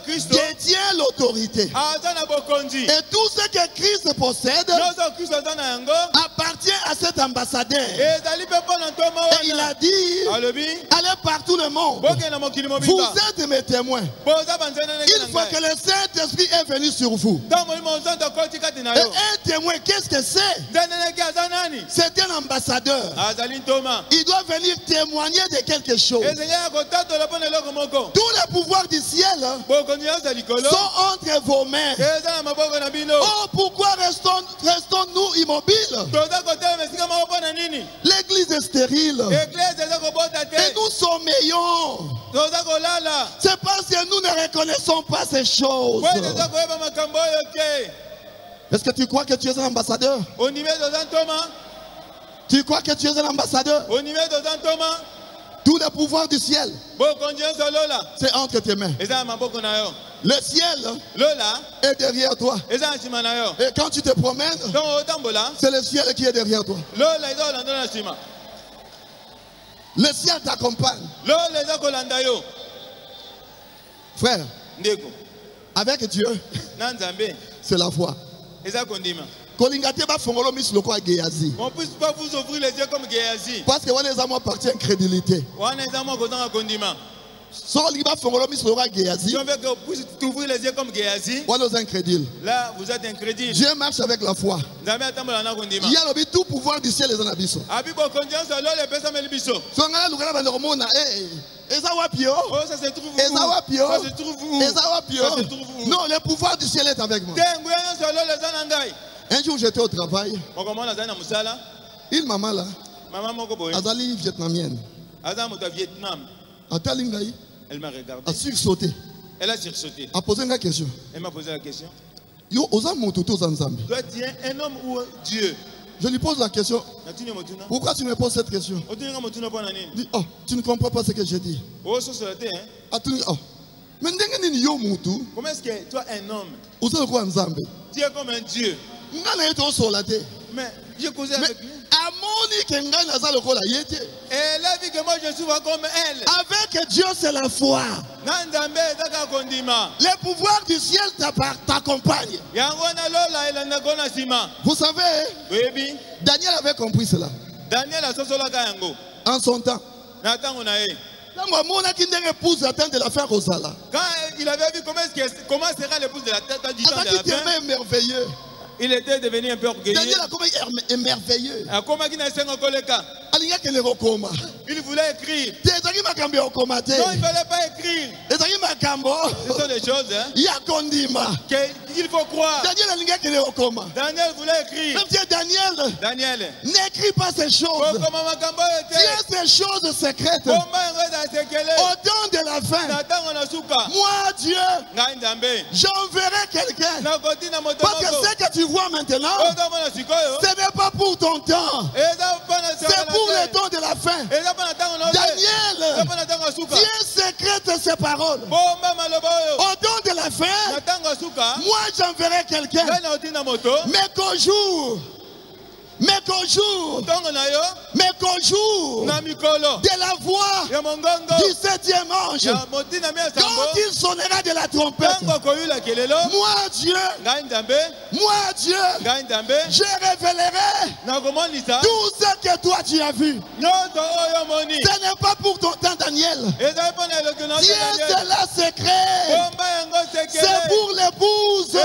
détient l'autorité. Et tout ce que Christ possède appartient à cet ambassadeur. Et il a dit, allez par tout le monde. Vous êtes mes témoins. Une fois que le Saint-Esprit est venu sur vous. Et un témoin, qu'est-ce que c'est? C'est un ambassadeur. Il doit venir témoigner de quelque chose. Tous les pouvoirs du ciel sont entre vos mains. Oh, pourquoi restons-nous immobiles? L'église est stérile. Et nous sommeillons. C'est parce que nous ne reconnaissons pas ces choses. Est-ce que tu crois que tu es un ambassadeur? Tu crois que tu es un ambassadeur? Tout le pouvoir du ciel, c'est entre tes mains. Le ciel est derrière toi. Et quand tu te promènes, c'est le ciel qui est derrière toi. Le ciel t'accompagne. Frère, avec Dieu, c'est la foi. On ne peut pas vous ouvrir les yeux comme Géasi. Parce que on est à moi partie incrédulité. Si on veut que vous ouvrir les yeux comme Géasi, là vous êtes incrédule. Dieu marche avec la foi. Il y a le tout pouvoir du ciel et de la vie. Ça se trouve où? Non, le pouvoir du ciel est avec moi. Un jour j'étais au travail. Une maman là, Azali vietnamienne. Elle m'a regardé. A sursauté. Elle a sursauté. A posé une question. Elle m'a posé la question. Toi, tu es un homme ou Dieu? Je lui pose la question. Pourquoi tu me poses cette question? Dis, oh, tu ne comprends pas ce que j'ai dit. Oh. Mais comment est-ce que toi un homme? Tu es comme un Dieu. Mais j'ai causé avec lui. Elle a vu que moi je suis comme elle. Avec Dieu c'est la foi. Les pouvoirs du ciel t'accompagnent. Vous savez, Daniel avait compris cela. En son temps. Quand il avait vu comment sera l'épouse de la tête, merveilleux. Il était devenu un peu orgueilleux. Daniel a comme émerveilleux. Il voulait écrire. Non, il ne fallait pas écrire. Ce sont des choses qu'il faut croire. Daniel voulait écrire. Daniel, n'écris pas ces choses. Tiens ces choses secrètes. Au temps de la fin, moi Dieu, j'enverrai quelqu'un. Parce que ce que tu vois maintenant, ce n'est pas pour ton temps. C'est pour le temps de la fin. Daniel, tiens secrète ces paroles. Au temps de la fin, moi j'enverrai quelqu'un. Mais qu'au jour de la voix du 7e ange, quand il sonnera de la trompette, moi Dieu, je révélerai tout ce que toi tu as vu. Ce n'est pas pour ton temps, Daniel. Tiens cela secret. C'est pour l'épouse.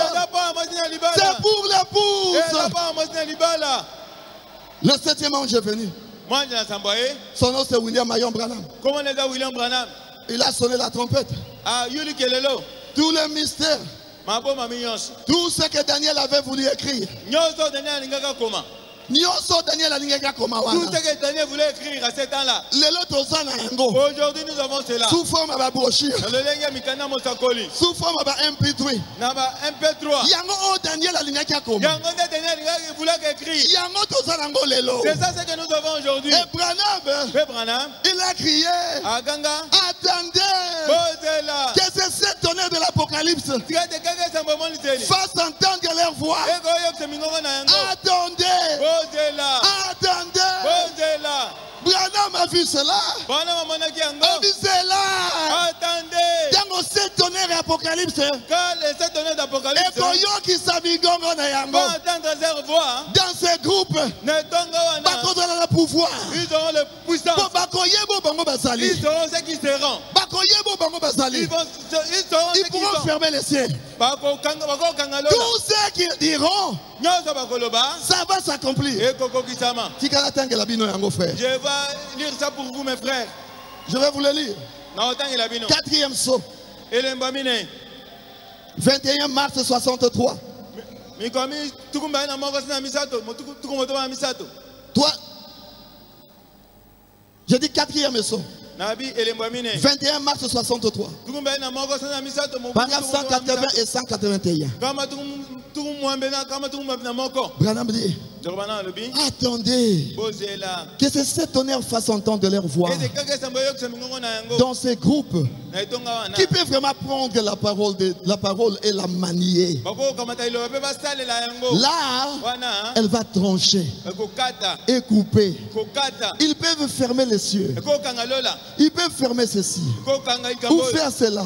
C'est pour l'épouse. Le 7e ange est venu. Son nom c'est William Marion Branham. Il a sonné la trompette. Tous les mystères, tout ce que Daniel avait voulu écrire. Tout ce que Daniel voulait écrire à ce temps-là. Aujourd'hui nous avons cela. Sous forme de brochure. Sous forme de MP3. Daniel voulait écrire. C'est ça ce que nous avons aujourd'hui. Et Branham, il a crié. Attendez. Que ces 7 tonnerres de l'Apocalypse fassent entendre leur voix. Attendez. Attendez. Branham a vu cela. A vu cela. Attendez. Dans les 7 tonnerres d'Apocalypse. Quand les 7 tonnerres d'Apocalypse. Et quand qui s'avigongo na yango. Entendre voix. Dans ces groupes. Le pouvoir. Ils auront le puissance. Ils seront ceux qui seront. Ils pourront fermer les cieux. Tous ceux qui diront, ça va s'accomplir. Je vais lire ça pour vous, mes frères. Je vais vous le lire. 4e saut. 21 mars 63. Toi, je dis 4e saut. 21 mars 63. Paragraphe 180 et 181. Branham dit, attendez que ces 7 tonnerres fassent entendre leur voix dans ces groupes qui peuvent vraiment prendre la parole et la manier. Là, elle va trancher et couper. Ils peuvent fermer les cieux. Ils peuvent fermer ceci, ou faire cela,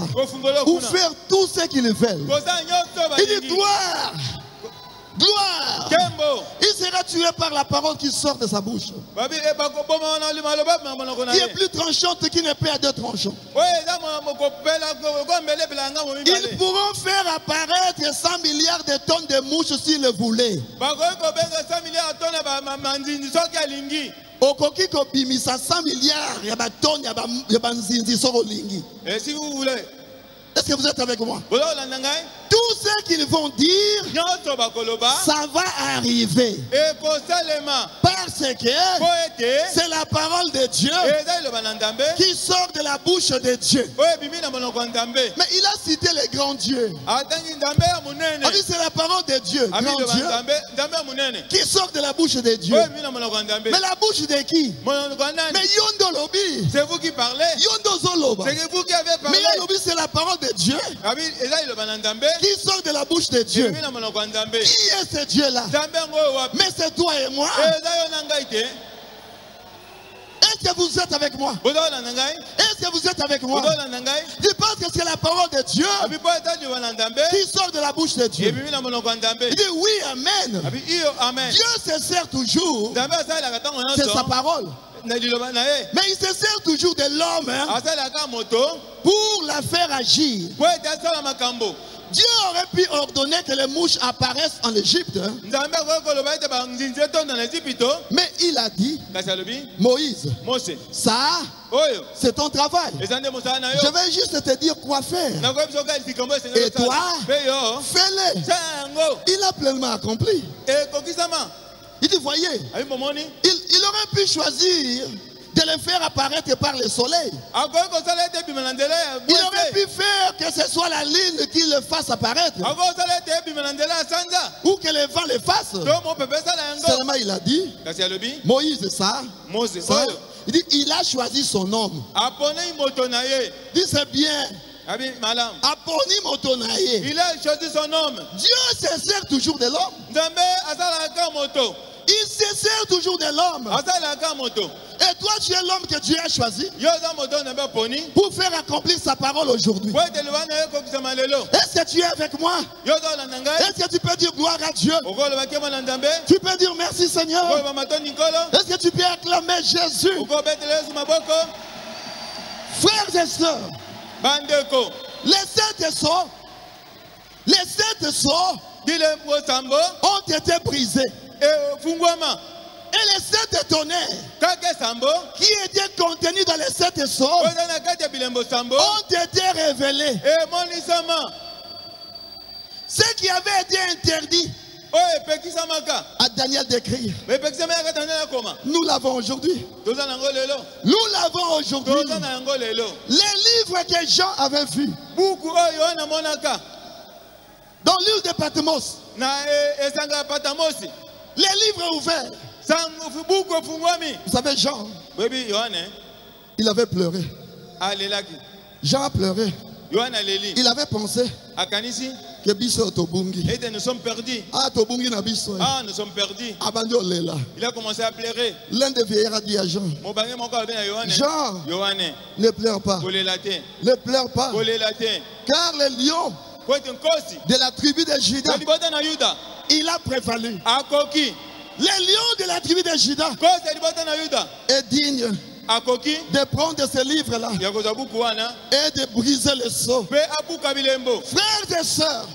ou faire tout ce qu'ils veulent. Il dit gloire. Gloire. Il sera tué par la parole qui sort de sa bouche. Qui est plus tranchante qui ne peut à 2 tranchants. Ils pourront faire apparaître 100 milliards de tonnes de mouches s'ils le voulaient. Okoki ko bimisa 100 milliards ya ba tonnes ya ba nzinzi soko lingi. Et si vous voulez, est-ce que vous êtes avec moi? Tout ce qu'ils vont dire, ça va arriver. Parce que c'est la parole de Dieu qui sort de la bouche de Dieu. Mais il a cité les grands dieux. On dit c'est la parole de Dieu, grand Dieu, qui sort de la bouche de Dieu. Mais la bouche de qui? Mais Yondo Lobi. C'est vous qui parlez. Yondo Zoloba. C'est vous qui avez parlé. Mais Lobi c'est la parole de Dieu qui sort de la bouche de Dieu. Qui est ce Dieu-là? Mais c'est toi et moi. Est-ce que vous êtes avec moi? Est-ce que vous êtes avec moi? Je pense que c'est la parole de Dieu qui sort de la bouche de Dieu. Il dit oui, amen. Dieu se sert toujours. C'est sa parole. Mais il se sert toujours de l'homme pour la faire agir. Dieu aurait pu ordonner que les mouches apparaissent en Égypte. Mais il a dit, Moïse, ça, c'est ton travail. Je vais juste te dire quoi faire. Et toi, fais-le. Il a pleinement accompli. Il dit, voyez, il aurait pu choisir de le faire apparaître par le soleil. Il aurait pu faire que ce soit la lune qui le fasse apparaître. Ou que le vent le fasse. Seulement il a dit, Moïse, ça. Il dit, il a choisi son homme. Il dit, c'est bien. Il a choisi son homme. Dieu se sert toujours de l'homme. Il se sert toujours de l'homme. Et toi, tu es l'homme que Dieu a choisi pour faire accomplir sa parole aujourd'hui. Est-ce que tu es avec moi? Est-ce que tu peux dire gloire à Dieu? Tu peux dire merci Seigneur? Est-ce que tu peux acclamer Jésus? Frères et sœurs, les sept sceaux ont été brisés. Et les sept tonnerres qui étaient contenus dans les sept sceaux ont été révélés. Ce qui avait été interdit à Daniel d'écrire, nous l'avons aujourd'hui. Nous l'avons aujourd'hui. Les livres que Jean avait vus dans l'île de Patmos, les livres ouverts. Vous savez, Jean, il avait pleuré. Jean a pleuré. Il avait pensé que biso tobungi. Nous sommes perdus. Tobungi na biso. Nous sommes perdus. Il a commencé à pleurer. L'un des vieillards a dit à Jean, Jean, ne pleure pas. Ne pleure pas. Car le lion de la tribu de Juda, il a prévalu. Les lions de la tribu de Juda est digne de prendre ce livre-là et de briser le sceau. Frères et sœurs,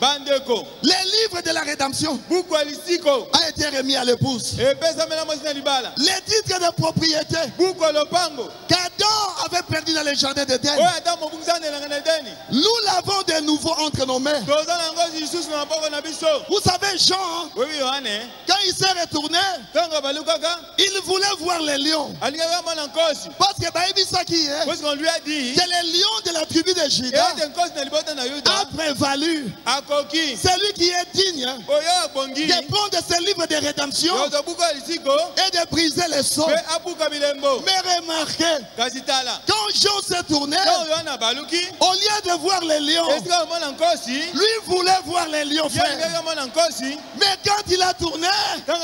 les livres de la rédemption a été remis à l'épouse. Les titres de propriété qu'Adam avait perdu dans les jardins d'Éden, nous l'avons de nouveau entre nos mains. Vous savez, Jean, quand il s'est retourné, il voulait voir les lions. Parce que on lui a dit que les lions de la tribu de Juda a prévalu. Celui qui est digne de prendre ce livre de rédemption et de briser les sceaux. Mais remarquez, quand Jean s'est tourné, au lieu de voir les lions, lui voulait voir les lions faire. Mais quand il a tourné, les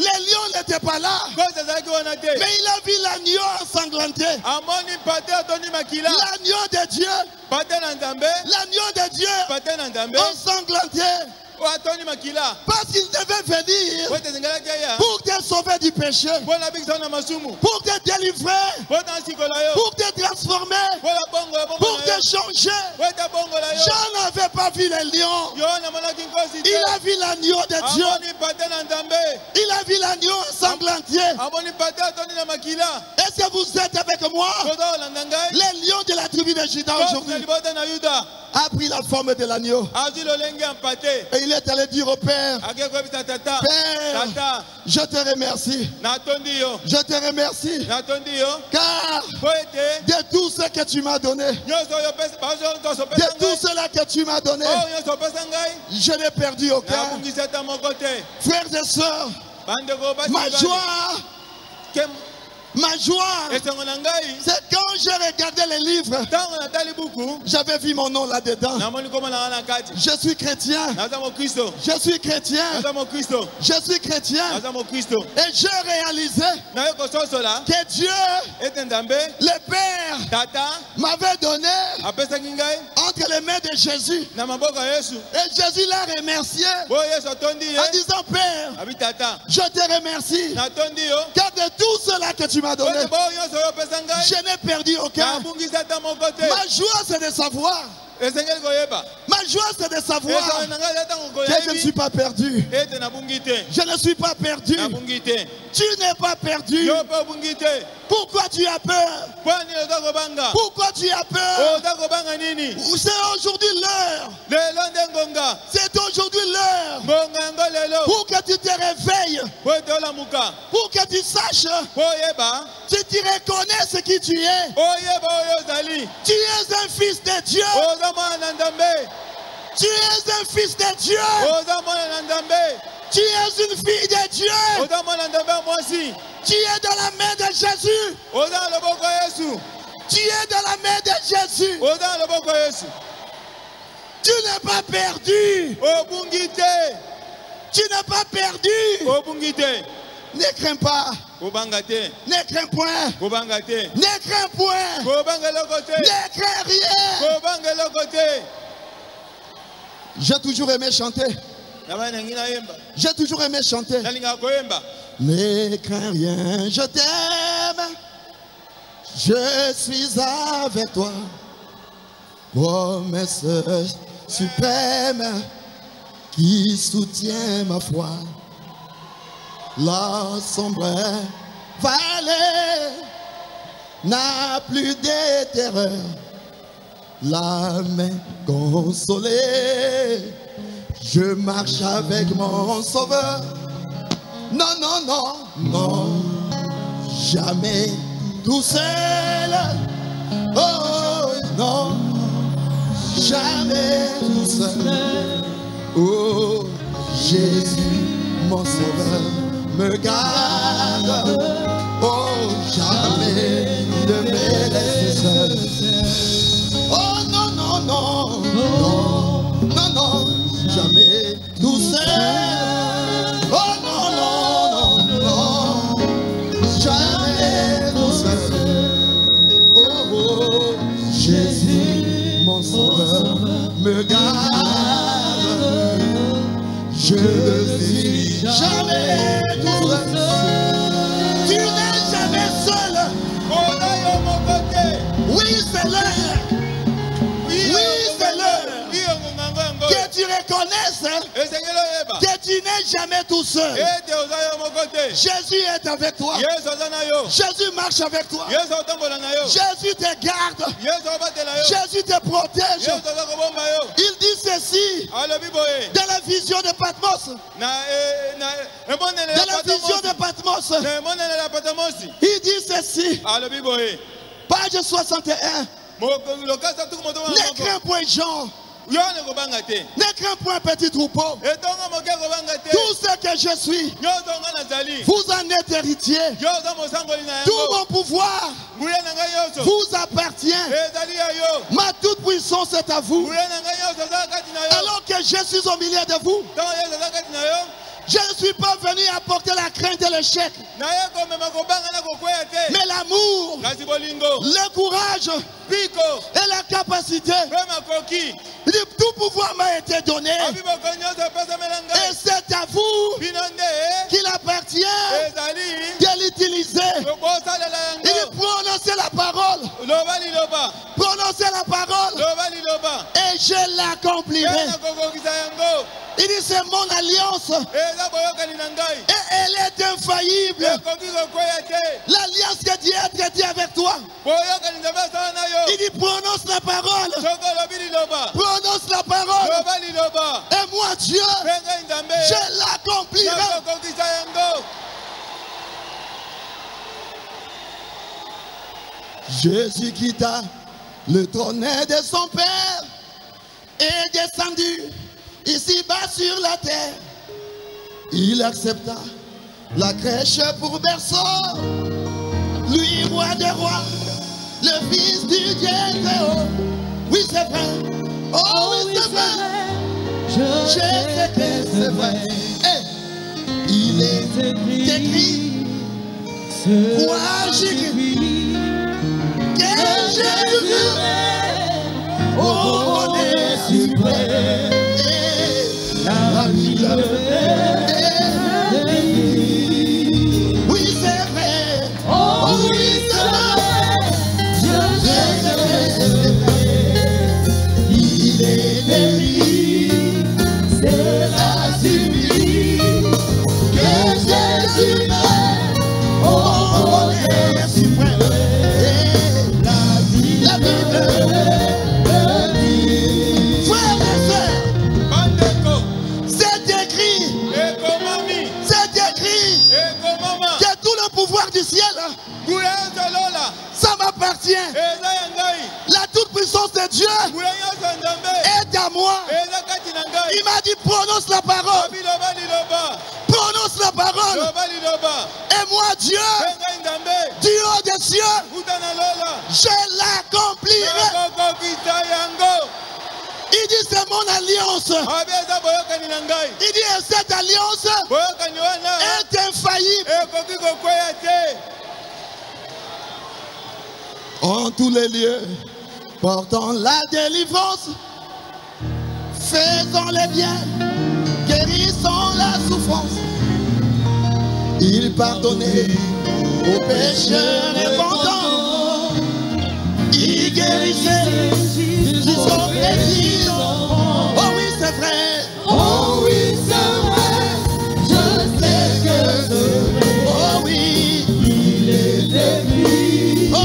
lions n'étaient pas là. Mais il a vu l'agneau ensanglanté. L'agneau de Dieu. L'agneau de Dieu ensanglanté. Parce qu'il devait venir pour te sauver du péché, pour te délivrer, pour te transformer, pour te changer. Jean n'avait pas vu les lions. Il a vu l'agneau de Dieu. Il a vu l'agneau ensanglanté. Est-ce que vous êtes avec moi? Les lions de la tribu de Juda aujourd'hui a pris la forme de l'agneau. Et il est allé dire au Père, Père, je te remercie. Je te remercie. Car de tout ce que tu m'as donné, de tout cela que tu m'as donné, je n'ai perdu aucun. Frères et sœurs, ma joie, c'est quand j'ai regardé les livres, j'avais vu mon nom là-dedans. Je suis chrétien. Je suis chrétien. Je suis chrétien. Et j'ai réalisé que Dieu, le Père, m'avait donné entre les mains de Jésus. Et Jésus l'a remercié en disant, Père, je te remercie car de tout cela que tu m'as donné, je n'ai perdu aucun. Ma joie, c'est de savoir Ma joie, c'est de savoir que je ne suis pas perdu. Je ne suis pas perdu. Tu n'es pas perdu. Pourquoi tu as peur? Pourquoi tu as peur? C'est aujourd'hui l'heure. C'est aujourd'hui l'heure pour que tu te réveilles. Pour que tu saches. Tu te reconnais ce qui tu es. Tu es un fils de Dieu. Tu es un fils de Dieu. Tu es une fille de Dieu. Tu es dans la main de Jésus. Tu es dans la main de Jésus. Tu n'es pas perdu. Tu n'es pas perdu. Ne crains pas. Ne crains point. Ne crains point. Ne crains rien. J'ai toujours aimé chanter. J'ai toujours aimé chanter. Ne crains rien, je t'aime. Je suis avec toi. Promesse suprême qui soutient ma foi. La sombre vallée n'a plus de terreur. La main consolée, je marche avec mon sauveur. Non, non, non, non, jamais tout seul. Oh non, jamais tout seul. Oh Jésus, mon sauveur, me garde. Oh, jamais ne me laisse seul. Oh non, non, non, non, non, non, jamais tout seul. Oh non, non, non, non, jamais tout seul. Oh, oh, Jésus, mon sauveur, me garde. Je ne suis jamais tout seul. Tu n'es jamais seul. Oui, c'est l'heure. Que tu reconnaisses que tu n'es jamais tout seul. Jésus est avec toi. Jésus marche avec toi. Jésus te garde. Jésus te protège. Il dit ceci dans la vision de Patmos. Dans la vision de Patmos, il dit ceci. Page 61. Ne crains point Jean. Ne crains point petit troupeau. Tout ce que je suis, vous en êtes héritier. Tout mon pouvoir vous appartient. Ma toute puissance est à vous. Alors que je suis au milieu de vous, je ne suis pas venu apporter la crainte et l'échec, mais l'amour, le courage et la capacité. Tout pouvoir m'a été donné. Et c'est à vous qu'il appartient de l'utiliser. Il dit prononcez la parole. Prononcez la parole. Et je l'accomplirai. Il dit c'est mon alliance. Et elle est infaillible. L'alliance que Dieu a traitée avec toi. Il dit prononce la parole. Prononce la parole. Et moi Dieu, je l'accomplirai. Jésus quitta le trône de son Père et descendu ici-bas sur la terre. Il accepta la crèche pour berceau. Lui, roi des rois, le fils du Dieu très haut. Oui, c'est vrai. Oh, oui, c'est vrai. Je sais que c'est vrai. Et il est écrit, moi j'écris que Jésus est au bonheur suprême. La vie oui, c'est vrai. Oh, oui, c'est vrai. Je sais que c'est vrai. Il m'appartient. La toute puissance de Dieu est à moi. Il m'a dit prononce la parole. Prononce la parole. Et moi Dieu, du haut des cieux, je l'accomplirai. Il dit c'est mon alliance. Il dit cette alliance est infaillible. En tous les lieux, portant la délivrance, faisons les biens, guérissons la souffrance. Il pardonnait aux pécheurs répandants. Il guérissait jusqu'au plaisir. Oh oui, c'est vrai. Oh oui, c'est vrai. Je sais que c'est vrai. Oh oui, il est délivré. Oh,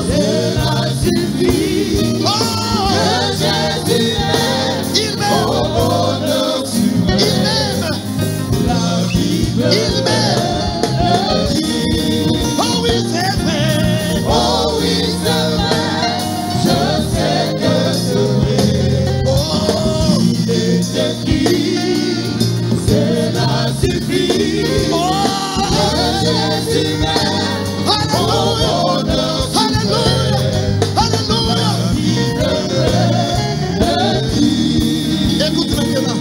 cela suffit. Oh, que Jésus m'aime. Il m'aime. Au bonheur tu il m'aime. la vie me Il m'aime. Oh oui, c'est vrai. Oh oui, c'est vrai. Je sais que c'est vrai. Oh, Il est écrit. Cela suffit. oh, Que Jésus m'aime. alléluia. Alléluia. Alléluia. Écoute maintenant.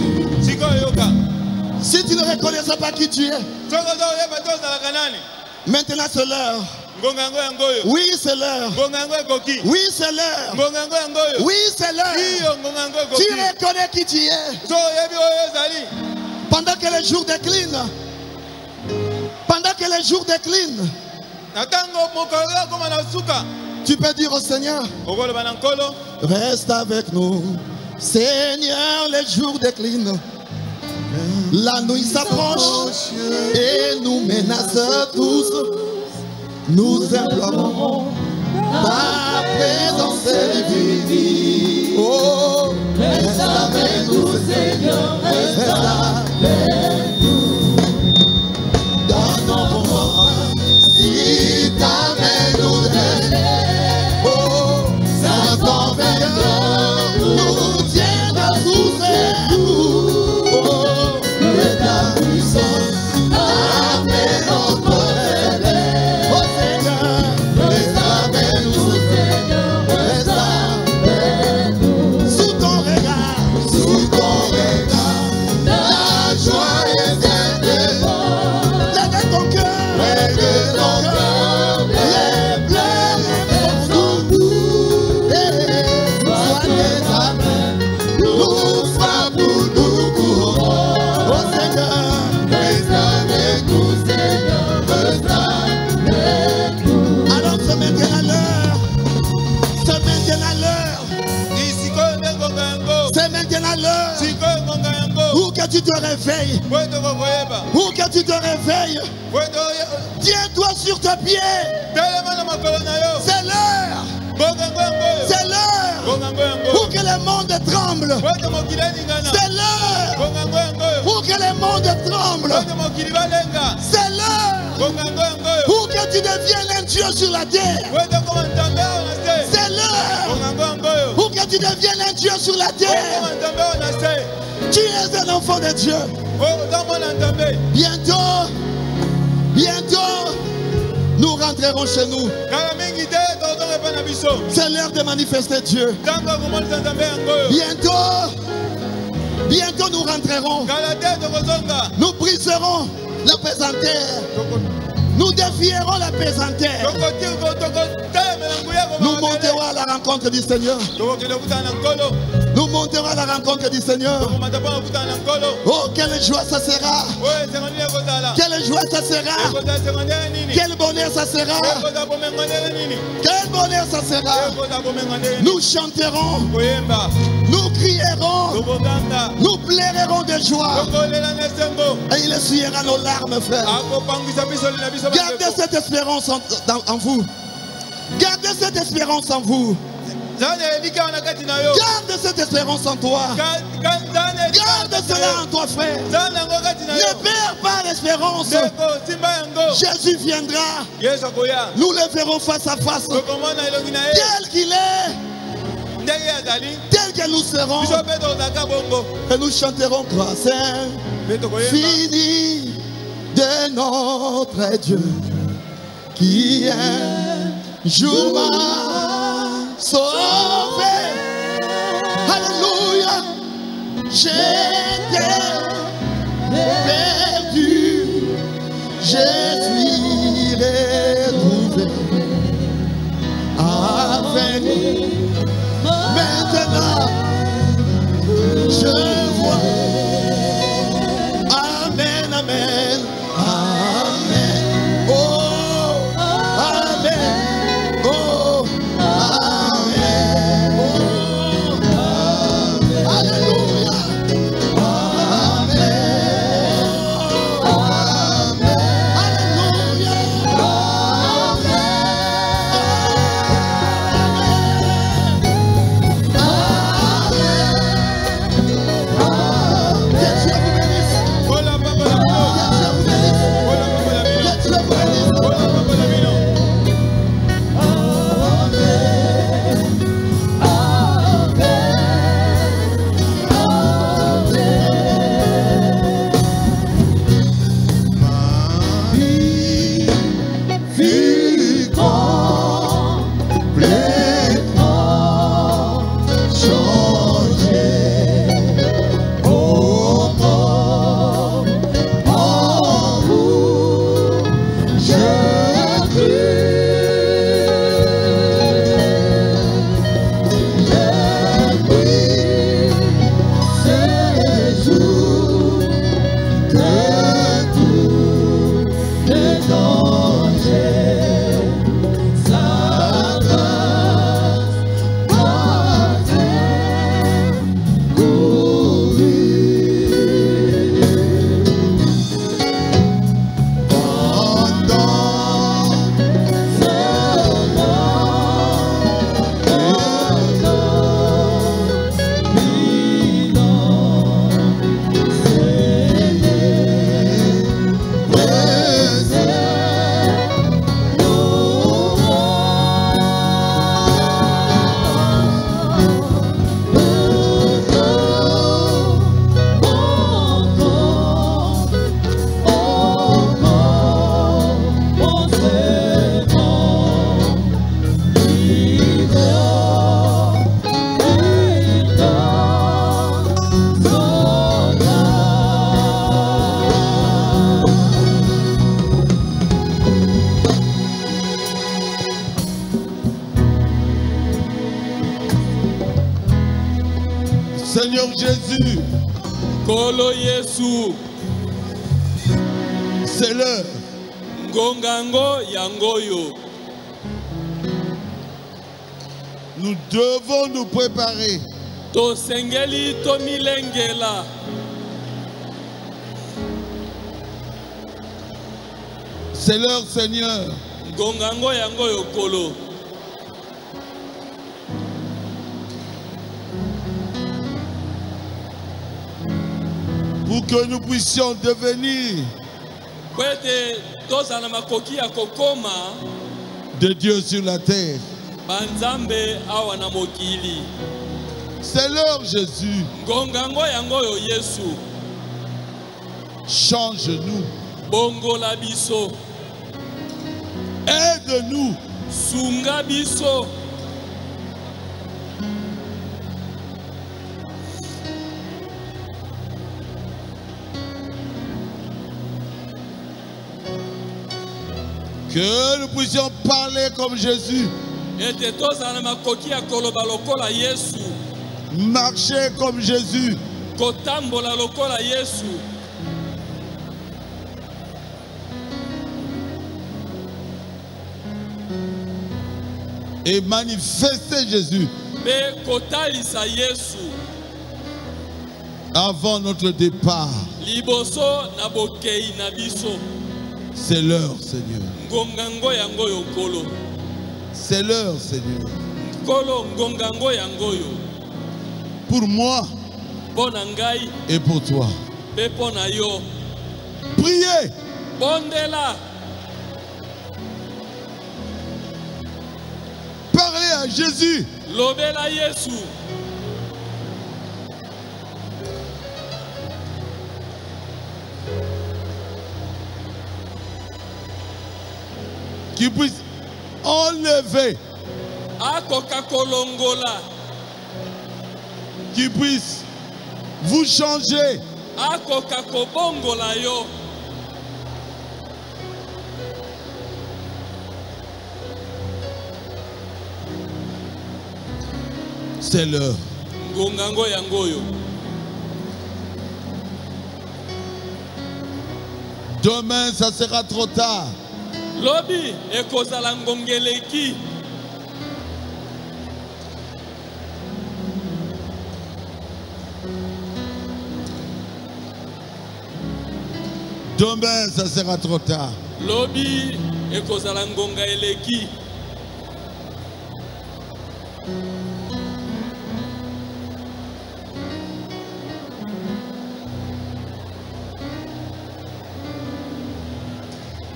Si tu ne reconnaissais pas qui tu es, maintenant c'est l'heure. Oui, c'est l'heure. Oui, c'est l'heure. Oui, c'est l'heure. Tu reconnais qui tu es. Pendant que les jours déclinent. Pendant que les jours déclinent. Tu peux dire au Seigneur, reste avec nous. Seigneur, les jours déclinent. La nuit s'approche et nous menace tous. Nous implorons ta présence divine. Oh, Reste avec nous, Seigneur, reste avec nous. dans nos moments, si ta main nous aide, oh, sa conversion nous tient debout, c'est nous. Oh, Que ta puissance appelle notre faiblesse. oh Seigneur, Reste avec nous, Seigneur, reste avec nous. sous ton regard, Sous ton regard, la joie est indépendante. lève ton cœur, Près de ton cœur, les pleurs sont nous. sois Sois ta main, nous frappons, nous courons. oh Seigneur, Reste avec nous, Seigneur, reste avec nous. alors c'est maintenant l'heure, c'est maintenant l'heure, c'est maintenant l'heure, où que tu te réveilles, où que tu te réveilles, tiens-toi sur tes pieds, c'est l'heure, c'est l'heure, où que le monde tremble, c'est l'heure, où que le monde tremble, c'est l'heure, où que tu deviennes un Dieu sur la terre, c'est l'heure, où que tu deviennes un Dieu sur la terre, tu es un enfant de Dieu. Bientôt, bientôt, nous rentrerons chez nous. C'est l'heure de manifester Dieu. Bientôt, bientôt nous rentrerons. Nous briserons la pesanteur. Nous défierons la pesanteur. Nous monterons à la rencontre du Seigneur. Nous monterons à la rencontre du Seigneur. Oh, quelle joie ça sera. Quelle joie ça sera. Quel bonheur ça sera. Quel bonheur ça sera. Nous chanterons. Nous crierons. Nous plairons de joie. Et il essuiera nos larmes, frère. Gardez cette espérance en vous. Gardez cette espérance en vous. Garde cette espérance en toi. Garde cela en toi, frère. Ne perds pas l'espérance. Jésus viendra. Nous le verrons face à face. Tel qu'il est. Tel que nous serons. Et nous chanterons grâce infinie de notre Dieu qui un jour m'a sauvé. Alléluia. J'étais perdu, je suis retrouvé avec lui. Maintenant je vois. Amen, amen, amen. Oh, amen. Oh, amen. Oh, alléluia. Seigneur Jésus, Kolo Yesu, c'est l'heure. Ngongango yangoyo. Nous devons nous préparer. To sengeli to milengela. C'est l'heure, Seigneur. Ngongango yangoyo kolo. Pour que nous puissions devenir de Dieu sur la terre. C'est l'heure, Jésus. Change-nous. Aide-nous. Que nous puissions parler comme Jésus. Marcher comme Jésus. Et manifester Jésus avant notre départ. C'est l'heure, Seigneur. C'est l'heure, Seigneur. Pour moi et pour toi. Priez. Parlez à Jésus. Qui puisse enlever, qui puisse vous changer, c'est l'heure. Demain, ça sera trop tard. Lobi ekozala ngongeleki. Demain, ça sera trop tard. Lobi ekozala ngonga eleki.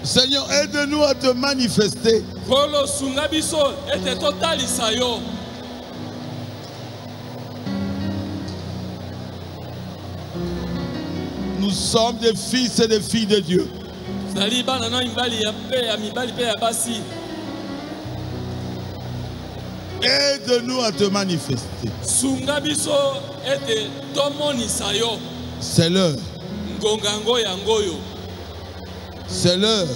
Seigneur, aide-nous à te manifester. Nous sommes des fils et des filles de Dieu. Aide-nous à te manifester. C'est l'heure. C'est l'heure.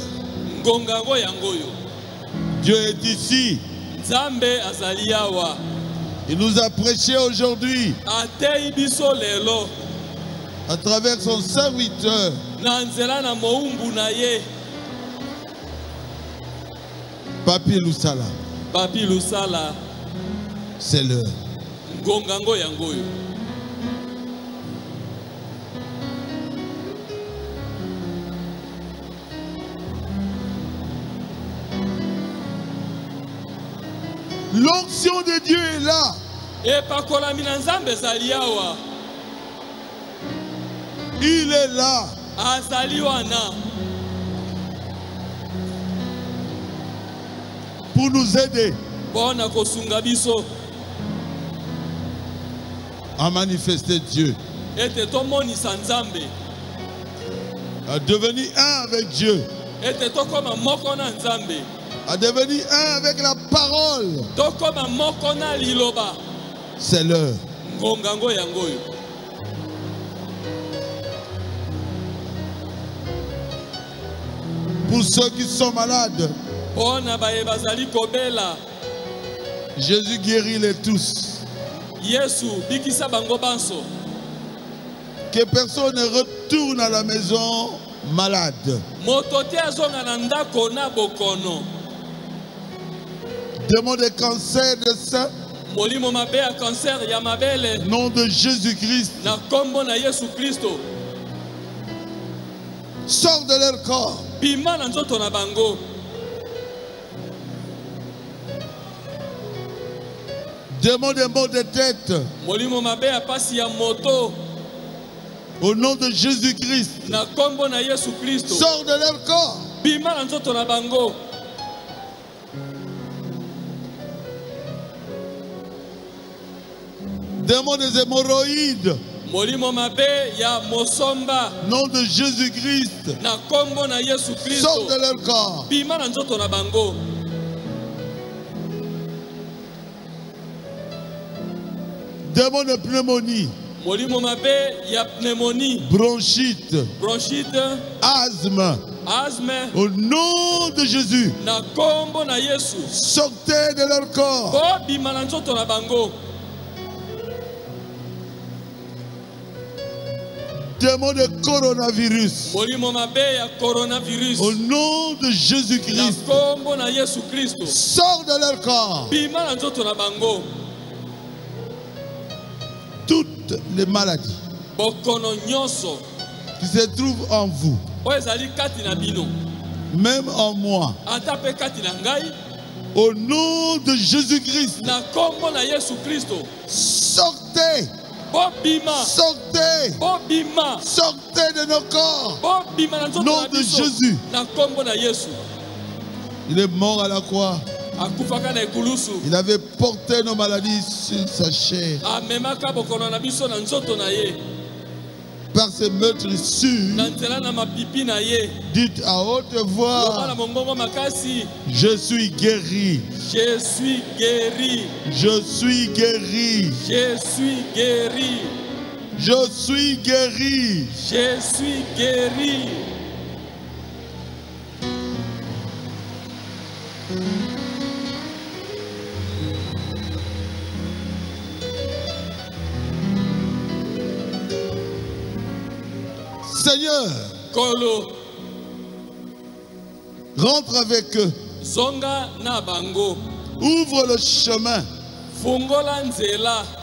Dieu est ici. Il nous a prêché aujourd'hui à travers son serviteur. Papi Lusala. C'est l'heure. L'onction de Dieu est là. Il est là. Pour nous aider à manifester Dieu, à devenir un avec Dieu, à devenir un avec la parole. C'est l'heure. Pour ceux qui sont malades, Jésus guérit les tous. Que personne ne retourne à la maison malade. Demande des cancers de sein. Nom de Jésus-Christ. Sors de leur corps. Demande des maux de tête. Au nom de Jésus-Christ. Sors de leur corps. Demande des hémorroïdes. Nom de Jésus-Christ. Sors de leur corps. Demande de pneumonie. Bronchite. Asthme. Au nom de Jésus. Sortez de leur corps. Demande de coronavirus. Au nom de Jésus-Christ. Sors de leur corps. Toutes les maladies qui se trouvent en vous, même en moi, Au nom de Jésus-Christ. Sortez. Sortez. Sortez de nos corps. Au nom de Jésus. Il est mort à la croix. Il avait porté nos maladies sur sa chair. Par ses meurtrissures, dites à haute voix, je suis guéri. Je suis guéri. Je suis guéri. Je suis guéri. Je suis guéri. Je suis guéri. Seigneur, rentre avec eux. Ouvre le chemin.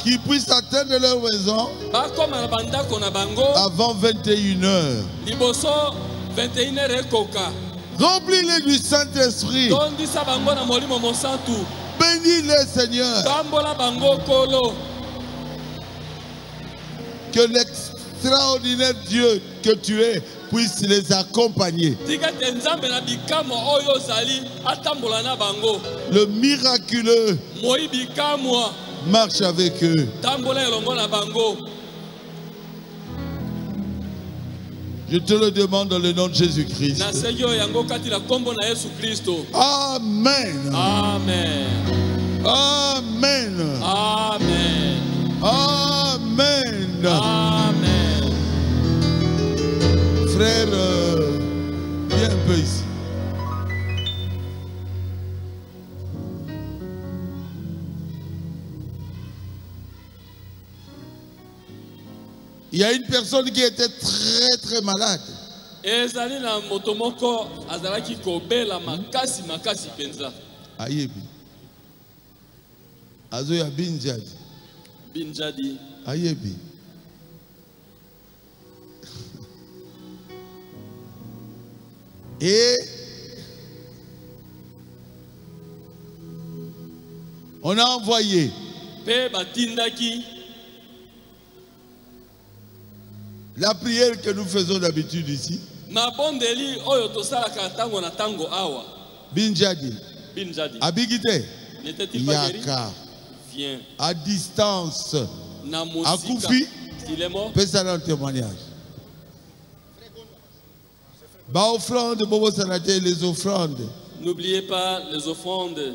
Qu'ils puissent atteindre leur maison avant 21h. Remplis-les du Saint-Esprit. Bénis-les, Seigneur. Que l'extraordinaire Dieu que tu es puisse les accompagner. Le miraculeux marche avec eux. Je te le demande dans le nom de Jésus-Christ. Amen. Amen. Amen. Amen. Amen. Amen. Frère, viens un peu ici. Il y a une personne qui était très très malade. Ayebi. Azoya Binjadi. Binjadi. Ayebi. Et on a envoyé la prière que nous faisons d'habitude ici. Binjadi. Abigite. Yaka. À distance. À Koufi. Fais ça dans le témoignage. Bah, offrande, Bobo Sanate, les offrandes. N'oubliez pas les offrandes.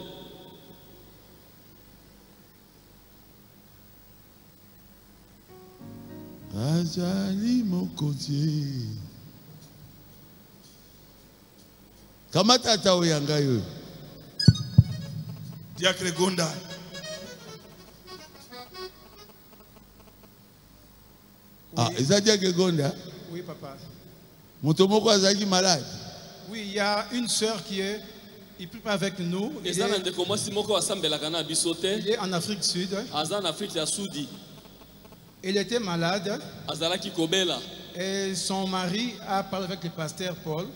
Azali Mokotie. Kamata tao yangayo. Diacre Gonda. Ah, est-ce que Diacre Gonda? Oui, papa. Motomoko Azaki malade. Oui, il y a une sœur qui est, il prie pas avec nous. Il est en Afrique Sud. Il était malade. Et son mari a parlé avec le pasteur Paul.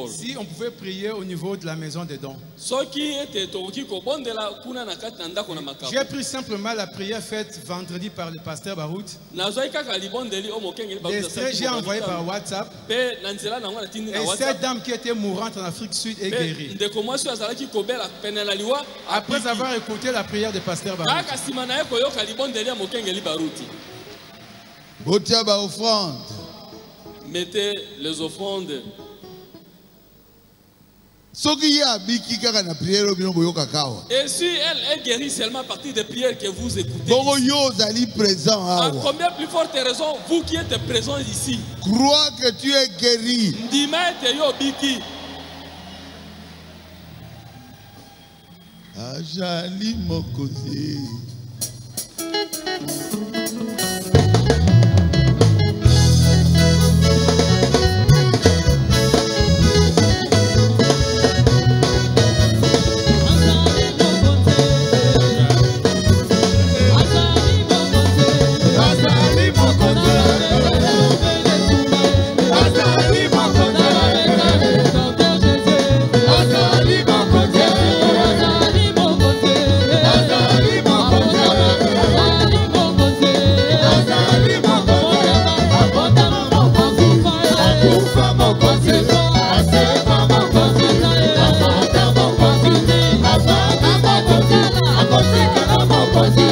Si on pouvait prier au niveau de la maison des dons. J'ai pris simplement la prière faite vendredi par le pasteur Barout. J'ai envoyé par WhatsApp. Et cette dame qui était mourante en Afrique Sud est guérie. Après avoir écouté la prière du pasteur Barout. Mettez les offrandes. Et si elle est guérie seulement à partir des prières que vous écoutez, à combien plus forte raison, vous qui êtes présents ici, crois que tu es guéri. Ajali Mokosi. Azali mokonzi